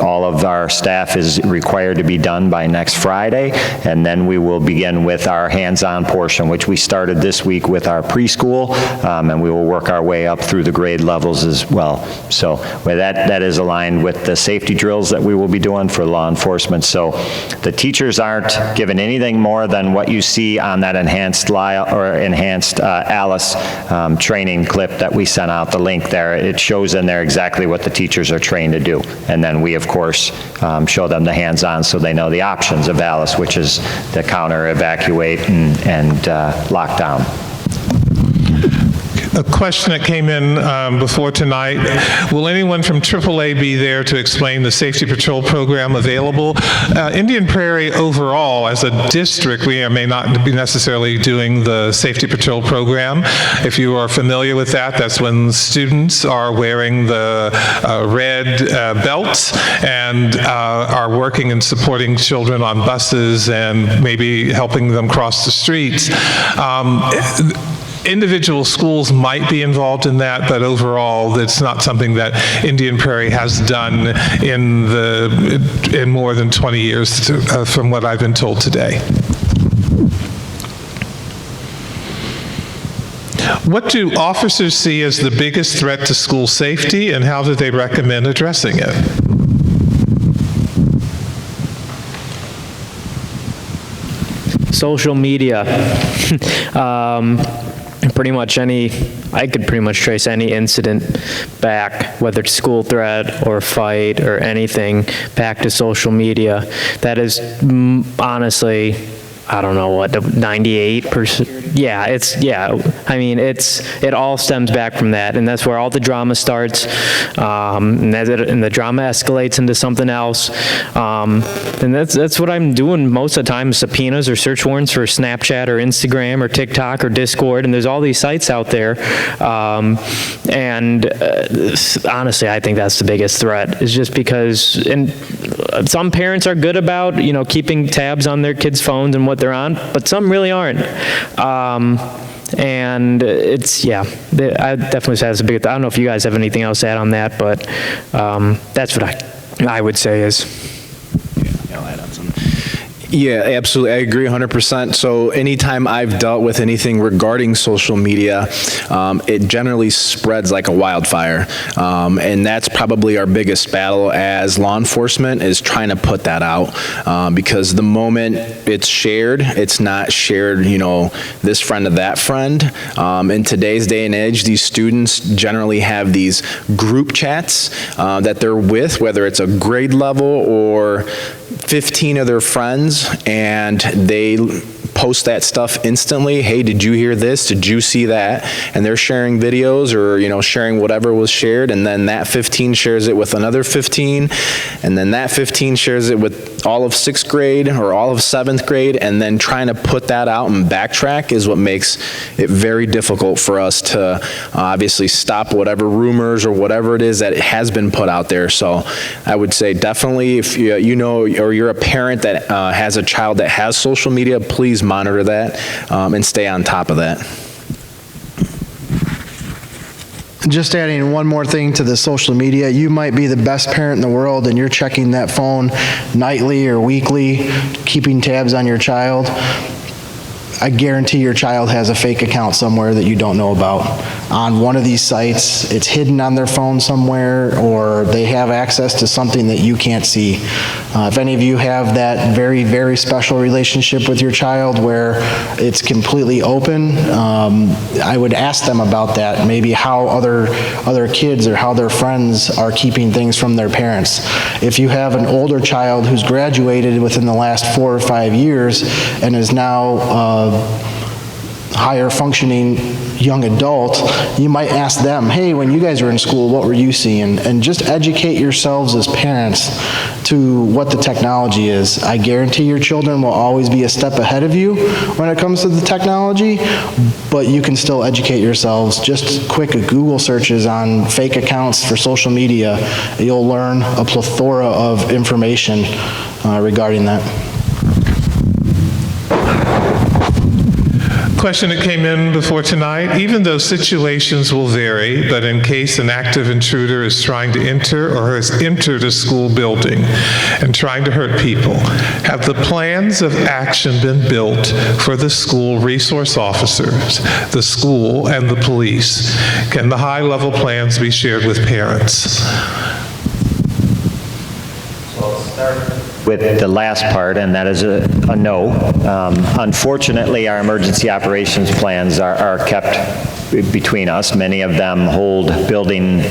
All of our staff is required to be done by next Friday, and then we will begin with our hands-on portion, which we started this week with our preschool, and we will work our way up through the grade levels as well. So that is aligned with the safety drills that we will be doing for law enforcement. So the teachers aren't given anything more than what you see on that enhanced Alice training clip that we sent out, the link there. It shows in there exactly what the teachers are trained to do. And then we, of course, show them the hands-on so they know the options of Alice, which is the counter, evacuate, and lock down. A question that came in before tonight, will anyone from AAA be there to explain the Safety Patrol program available? Indian Prairie overall, as a district, we may not be necessarily doing the Safety Patrol program. If you are familiar with that, that's when students are wearing the red belts and are working and supporting children on buses and maybe helping them cross the streets. Individual schools might be involved in that, but overall, it's not something that Indian Prairie has done in more than 20 years, from what I've been told today. What do officers see as the biggest threat to school safety, and how do they recommend addressing it? Social media. I could pretty much trace any incident back, whether it's school threat or fight or anything, back to social media. That is honestly, I don't know what, 98%. Yeah, it all stems back from that, and that's where all the drama starts, and the drama escalates into something else, and that's what I'm doing most of the time, subpoenas or search warrants for Snapchat or Instagram or TikTok or Discord, and there's all these sites out there, and honestly, I think that's the biggest threat, is just because, and some parents are good about, keeping tabs on their kids' phones and what they're on, but some really aren't. And it's, I definitely say that's a big, I don't know if you guys have anything else to add on that, but that's what I would say is. Yeah, I'll add on something. Yeah, absolutely. I agree 100%. So anytime I've dealt with anything regarding social media, it generally spreads like a wildfire. And that's probably our biggest battle as law enforcement, is trying to put that out. Because the moment it's shared, it's not shared, this friend to that friend. In today's day and age, these students generally have these group chats that they're with, whether it's a grade level or 15 of their friends, and they post that stuff instantly. Hey, did you hear this? Did you see that? And they're sharing videos or, sharing whatever was shared, and then that 15 shares it with another 15, and then that 15 shares it with all of 6th grade or all of 7th grade, and then trying to put that out and backtrack is what makes it very difficult for us to obviously stop whatever rumors or whatever it is that has been put out there. So I would say definitely, if or you're a parent that has a child that has social media, please monitor that and stay on top of that. Just adding one more thing to the social media, you might be the best parent in the world and you're checking that phone nightly or weekly, keeping tabs on your child. I guarantee your child has a fake account somewhere that you don't know about. On one of these sites, it's hidden on their phone somewhere, or they have access to something that you can't see. If any of you have that very, very special relationship with your child where it's completely open, I would ask them about that, maybe how other kids or how their friends are keeping things from their parents. If you have an older child who's graduated within the last 4 or 5 years and is now higher functioning young adult, you might ask them, hey, when you guys were in school, what were you seeing? And just educate yourselves as parents to what the technology is. I guarantee your children will always be a step ahead of you when it comes to the technology, but you can still educate yourselves. Just quick Google searches on fake accounts for social media, you'll learn a plethora of information regarding that. Question that came in before tonight, even though situations will vary, but in case an active intruder is trying to enter or has entered a school building and trying to hurt people, have the plans of action been built for the school resource officers, the school, and the police? Can the high-level plans be shared with parents? With the last part, and that is a no. Unfortunately, our emergency operations plans are kept between us. Many of them hold building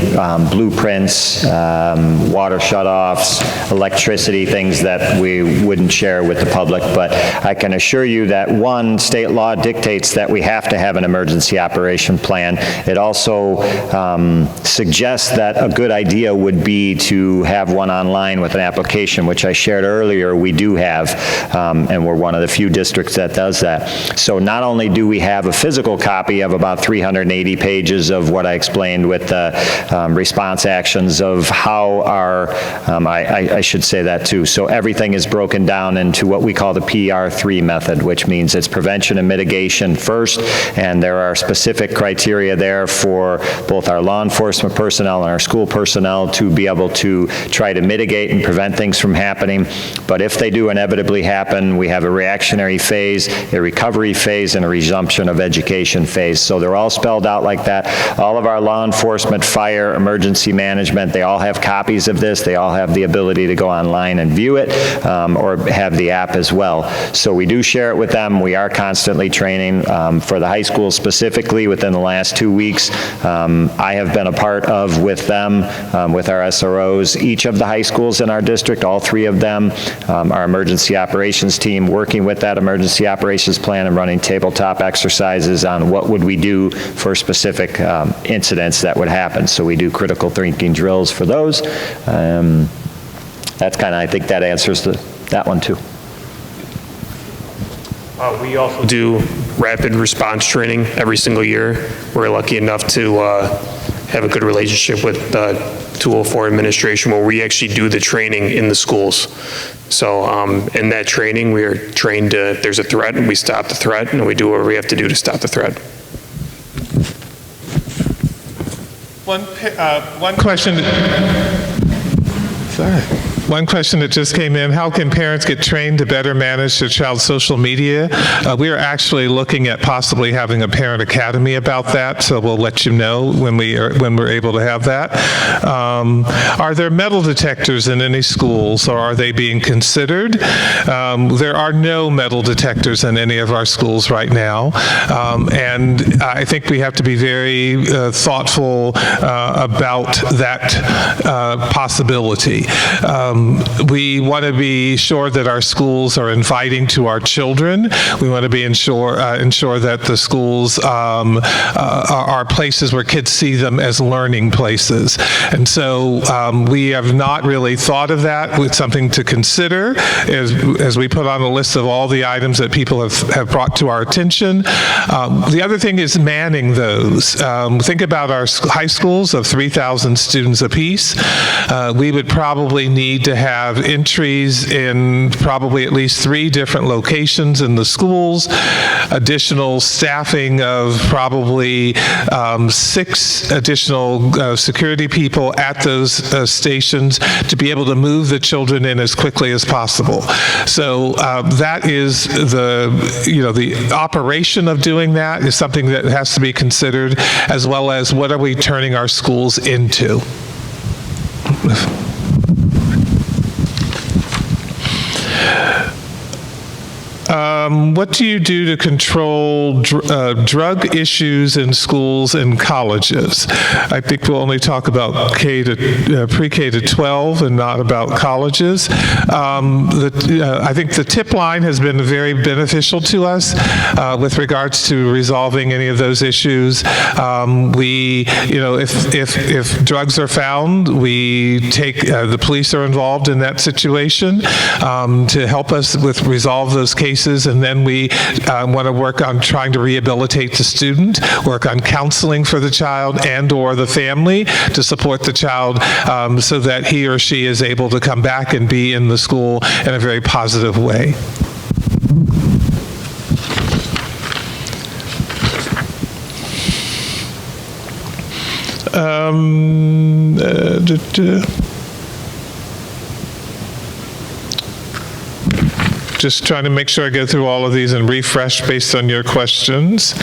blueprints, water shutoffs, electricity, things that we wouldn't share with the public. But I can assure you that, one, state law dictates that we have to have an emergency operation plan. It also suggests that a good idea would be to have one online with an application, which I shared earlier we do have, and we're one of the few districts that does that. So not only do we have a physical copy of about 380 pages of what I explained with the response actions of how our, I should say that too, so everything is broken down into what we call the PR3 method, which means it's prevention and mitigation first, and there are specific criteria there for both our law enforcement personnel and our school personnel to be able to try to mitigate and prevent things from happening. But if they do inevitably happen, we have a reactionary phase, a recovery phase, and a resumption of education phase. So they're all spelled out like that. All of our law enforcement, fire, emergency management, they all have copies of this. They all have the ability to go online and view it, or have the app as well. So we do share it with them. We are constantly training. For the high school specifically, within the last 2 weeks, I have been a part of, with them, with our SROs, each of the high schools in our district, all 3 of them, our emergency operations team working with that emergency operations plan and running tabletop exercises on what would we do for specific incidents that would happen. So we do critical thinking drills for those. That's kind of, I think that answers that one too. We also do rapid response training every single year. We're lucky enough to have a good relationship with the 204 administration, where we actually do the training in the schools. So in that training, we are trained to, if there's a threat, and we stop the threat, and we do what we have to do to stop the threat. One question. Sorry. One question that just came in, how can parents get trained to better manage their child's social media? We are actually looking at possibly having a parent academy about that, so we'll let you know when we're able to have that. Are there metal detectors in any schools, or are they being considered? There are no metal detectors in any of our schools right now, and I think we have to be very thoughtful about that possibility. We want to be sure that our schools are inviting to our children. We want to be ensure that the schools are places where kids see them as learning places. And so we have not really thought of that. It's something to consider as we put on a list of all the items that people have brought to our attention. The other thing is manning those. Think about our high schools of 3,000 students apiece. We would probably need to have entries in probably at least 3 different locations in the schools, additional staffing of probably 6 additional security people at those stations to be able to move the children in as quickly as possible. So that is the operation of doing that is something that has to be considered, as well as what are we turning our schools into. what do you do to control drug issues in schools and colleges? I think we'll only talk about pre-K to 12 and not about colleges. I think the tip line has been very beneficial to us with regards to resolving any of those issues. If drugs are found, we take, the police are involved in that situation to help us with resolve those cases, and then we want to work on trying to rehabilitate the student, work on counseling for the child and or the family to support the child so that he or she is able to come back and be in the school in a very positive way. Just trying to make sure I go through all of these and refresh based on your questions.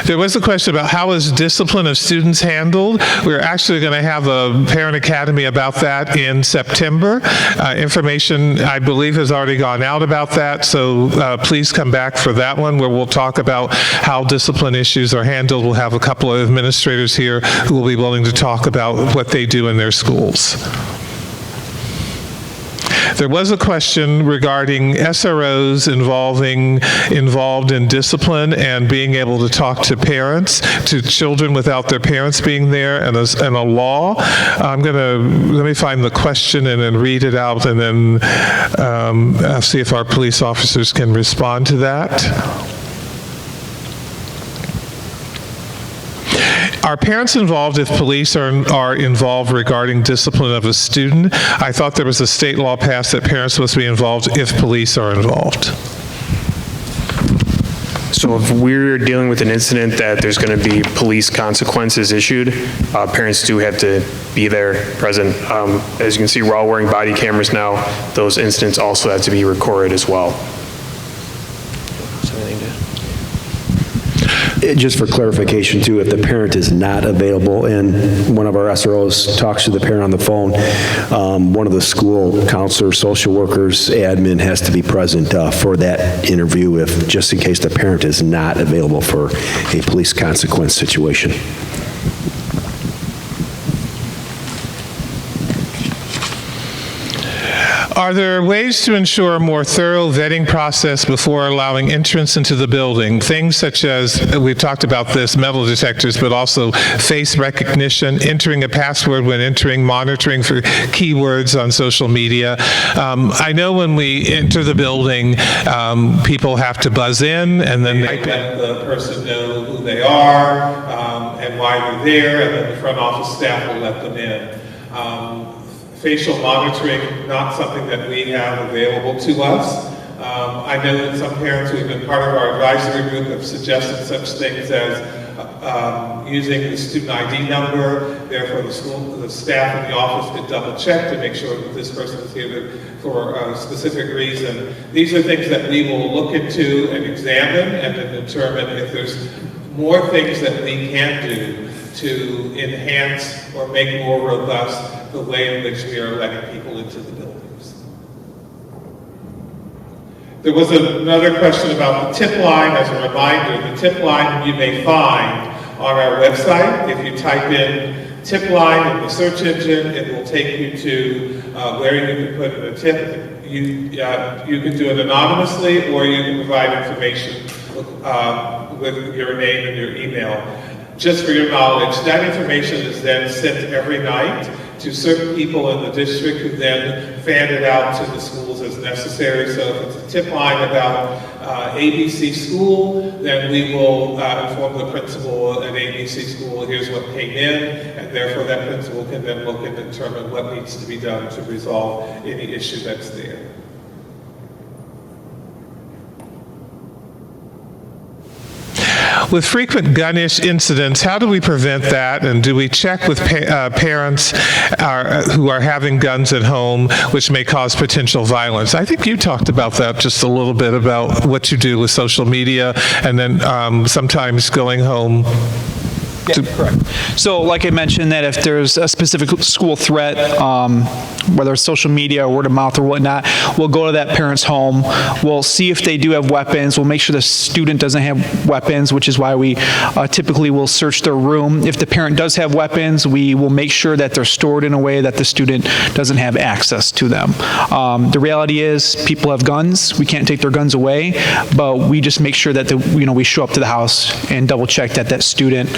There was a question about how is discipline of students handled. We're actually going to have a parent academy about that in September. Information, I believe, has already gone out about that, so please come back for that one where we'll talk about how discipline issues are handled. We'll have a couple of administrators here who will be willing to talk about what they do in their schools. There was a question regarding SROs involved in discipline and being able to talk to parents, to children without their parents being there, and a law. Let me find the question and then read it out, and then I'll see if our police officers can respond to that. Are parents involved if police are involved regarding discipline of a student? I thought there was a state law passed that parents must be involved if police are involved. So if we're dealing with an incident that there's going to be police consequences issued, parents do have to be there, present. As you can see, we're all wearing body cameras now. Those incidents also have to be recorded as well. Just for clarification too, if the parent is not available and one of our SROs talks to the parent on the phone, one of the school counselors, social workers, admin has to be present for that interview, just in case the parent is not available for a police consequence situation. Are there ways to ensure a more thorough vetting process before allowing entrance into the building? Things such as, we've talked about this, metal detectors, but also face recognition, entering a password when entering, monitoring for keywords on social media. I know when we enter the building, people have to buzz in and then they let the person know who they are and why they're there, and then the front office staff will let them in. Facial monitoring, not something that we have available to us. I know that some parents who have been part of our advisory group have suggested such things as using the student ID number. Therefore, the staff in the office could double check to make sure that this person is here for a specific reason. These are things that we will look into and examine and then determine if there's more things that we can do to enhance or make more robust the way in which we are letting people into the buildings. There was another question about the tip line. As a reminder, the tip line you may find on our website. If you type in tip line in the search engine, it will take you to where you can put in a tip. You can do it anonymously, or you can provide information with your name and your email. Just for your knowledge, that information is then sent every night to certain people in the district who then fan it out to the schools as necessary. So if it's a tip line about ABC school, then we will inform the principal at ABC school, here's what came in, and therefore that principal can then look and determine what needs to be done to resolve any issue that's there. With frequent gun-ish incidents, how do we prevent that? And do we check with parents who are having guns at home, which may cause potential violence? I think you talked about that just a little bit, about what you do with social media, and then sometimes going home Correct. So like I mentioned, that if there's a specific school threat, whether it's social media or word of mouth or whatnot, we'll go to that parent's home. We'll see if they do have weapons. We'll make sure the student doesn't have weapons, which is why we typically will search their room. If the parent does have weapons, we will make sure that they're stored in a way that the student doesn't have access to them. The reality is people have guns. We can't take their guns away, but we just make sure that we show up to the house and double check that that student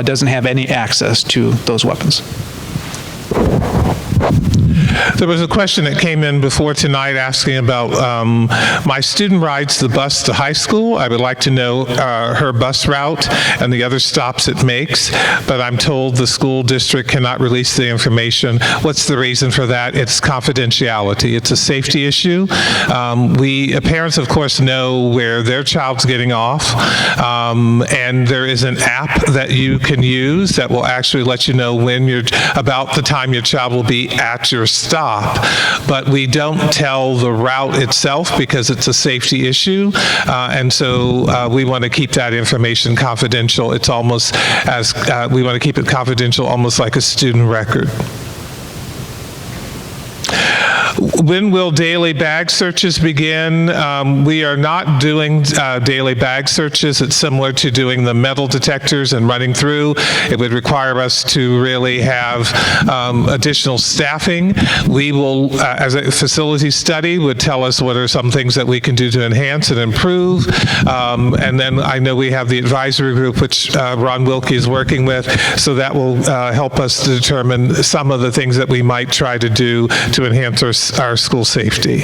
doesn't have any access to those weapons. There was a question that came in before tonight asking about my student rides the bus to high school. I would like to know her bus route and the other stops it makes, but I'm told the school district cannot release the information. What's the reason for that? It's confidentiality. It's a safety issue. Parents, of course, know where their child's getting off, and there is an app that you can use that will actually let you know about the time your child will be at your stop, but we don't tell the route itself because it's a safety issue, and so we want to keep that information confidential. It's almost as, we want to keep it confidential, almost like a student record. When will daily bag searches begin? We are not doing daily bag searches. It's similar to doing the metal detectors and running through. It would require us to really have additional staffing. We will, as a facility study, would tell us what are some things that we can do to enhance and improve. And then I know we have the advisory group, which Ron Wilkie is working with, so that will help us to determine some of the things that we might try to do to enhance our school safety.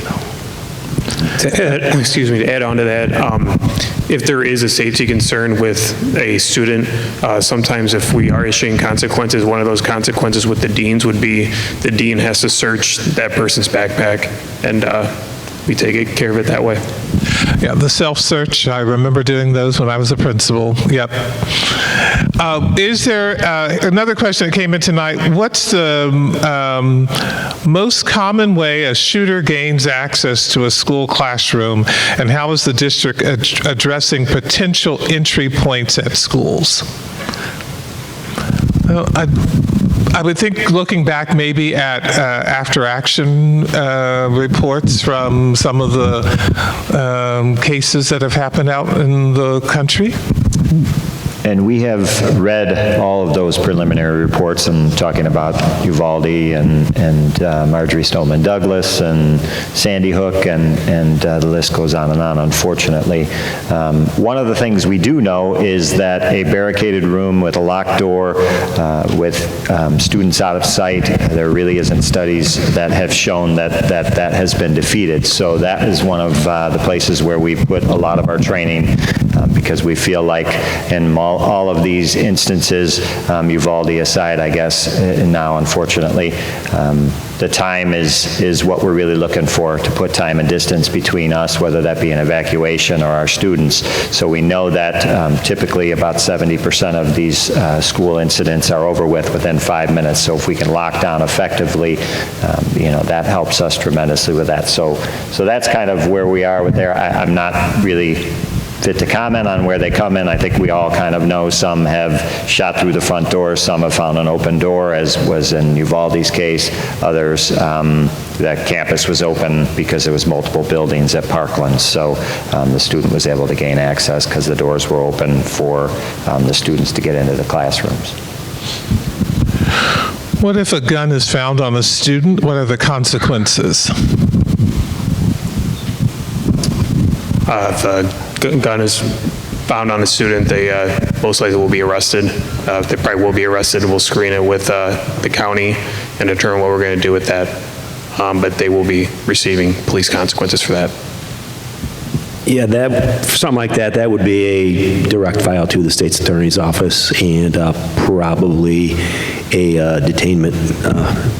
To add on to that, if there is a safety concern with a student, sometimes if we are issuing consequences, one of those consequences with the deans would be the dean has to search that person's backpack, and we take care of it that way. Yeah, the self-search, I remember doing those when I was a principal. Yep. Is there, another question that came in tonight, what's the most common way a shooter gains access to a school classroom, and how is the district addressing potential entry points at schools? Well, I would think looking back maybe at after-action reports from some of the cases that have happened out in the country. And we have read all of those preliminary reports, and talking about Uvalde and Marjorie Stoneman Douglas and Sandy Hook, and the list goes on and on, unfortunately. One of the things we do know is that a barricaded room with a locked door, with students out of sight, there really isn't studies that have shown that has been defeated. So that is one of the places where we put a lot of our training, because we feel like in all of these instances, Uvalde aside, I guess, now, unfortunately, the time is what we're really looking for, to put time and distance between us, whether that be an evacuation or our students. So we know that typically about 70% of these school incidents are over within 5 minutes. So if we can lock down effectively, that helps us tremendously with that. So that's kind of where we are with there. I'm not really fit to comment on where they come in. I think we all kind of know some have shot through the front door, some have found an open door, as was in Uvalde's case. Others, that campus was open because there was multiple buildings at Parkland, so the student was able to gain access because the doors were open for the students to get into the classrooms. What if a gun is found on a student? What are the consequences? If a gun is found on a student, they most likely will be arrested. They probably will be arrested. We'll screen it with the county and determine what we're going to do with that. But they will be receiving police consequences for that. Yeah, for something like that, that would be a direct file to the state's attorney's office, and probably a detainment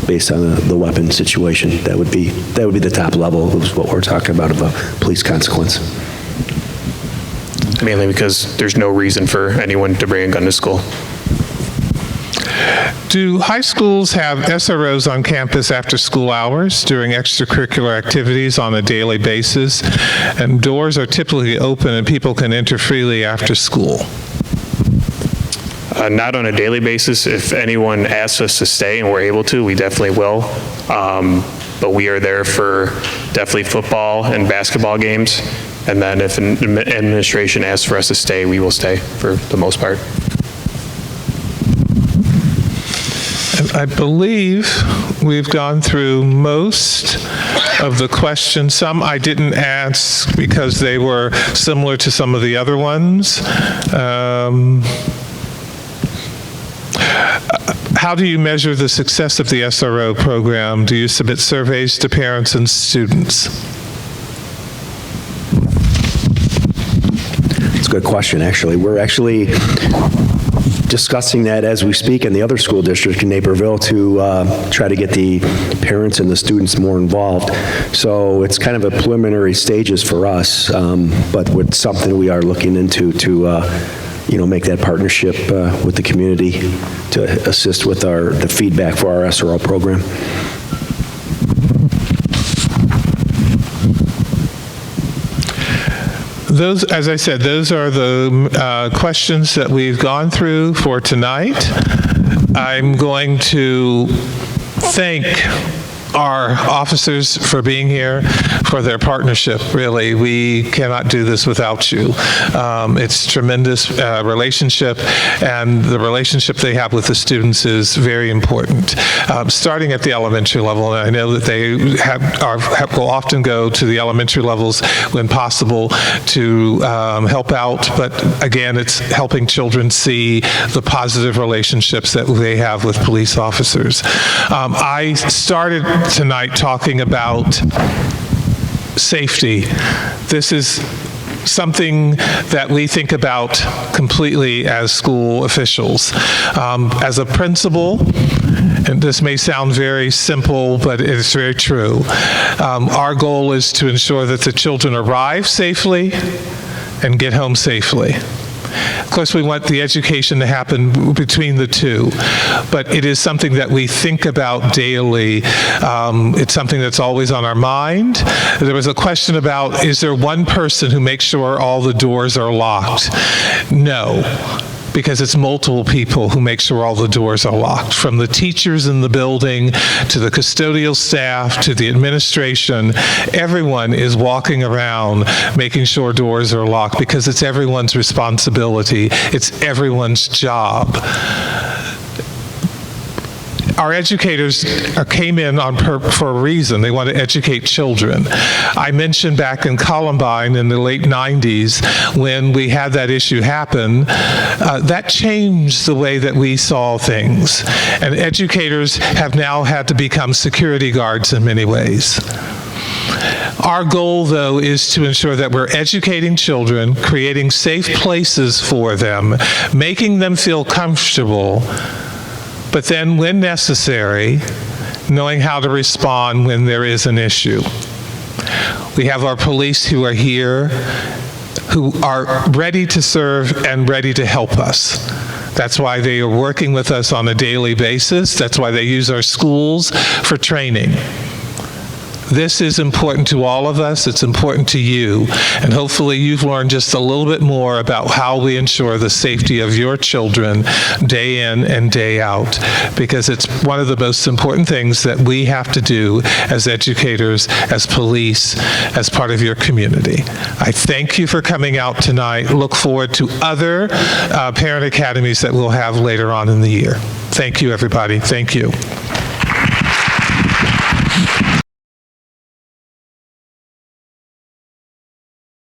based on the weapon situation. That would be the top level of what we're talking about of a police consequence. Mainly because there's no reason for anyone to bring a gun to school. Do high schools have SROs on campus after school hours during extracurricular activities on a daily basis? And doors are typically open and people can enter freely after school? Not on a daily basis. If anyone asks us to stay and we're able to, we definitely will. But we are there for definitely football and basketball games. And then if administration asks for us to stay, we will stay for the most part. I believe we've gone through most of the questions. Some I didn't ask because they were similar to some of the other ones. How do you measure the success of the SRO program? Do you submit surveys to parents and students? It's a good question, actually. We're actually discussing that as we speak in the other school district in Naperville to try to get the parents and the students more involved. So it's kind of a preliminary stages for us, but it's something we are looking into to make that partnership with the community to assist with the feedback for our SRO program. Those, as I said, those are the questions that we've gone through for tonight. I'm going to thank our officers for being here, for their partnership, really. We cannot do this without you. It's tremendous relationship, and the relationship they have with the students is very important. Starting at the elementary level, and I know that they will often go to the elementary levels when possible to help out, but again, it's helping children see the positive relationships that they have with police officers. I started tonight talking about safety. This is something that we think about completely as school officials. As a principal, and this may sound very simple, but it's very true, our goal is to ensure that the children arrive safely and get home safely. Of course, we want the education to happen between the two, but it is something that we think about daily. It's something that's always on our mind. There was a question about, is there one person who makes sure all the doors are locked? No, because it's multiple people who make sure all the doors are locked, from the teachers in the building to the custodial staff to the administration. Everyone is walking around making sure doors are locked because it's everyone's responsibility. It's everyone's job. Our educators came in for a reason. They want to educate children. I mentioned back in Columbine in the late 90s when we had that issue happen, that changed the way that we saw things. And educators have now had to become security guards in many ways. Our goal, though, is to ensure that we're educating children, creating safe places for them, making them feel comfortable, but then, when necessary, knowing how to respond when there is an issue. We have our police who are here, who are ready to serve and ready to help us. That's why they are working with us on a daily basis. That's why they use our schools for training. This is important to all of us. It's important to you. And hopefully you've learned just a little bit more about how we ensure the safety of your children day in and day out, because it's one of the most important things that we have to do as educators, as police, as part of your community. I thank you for coming out tonight. Look forward to other parent academies that we'll have later on in the year. Thank you, everybody. Thank you.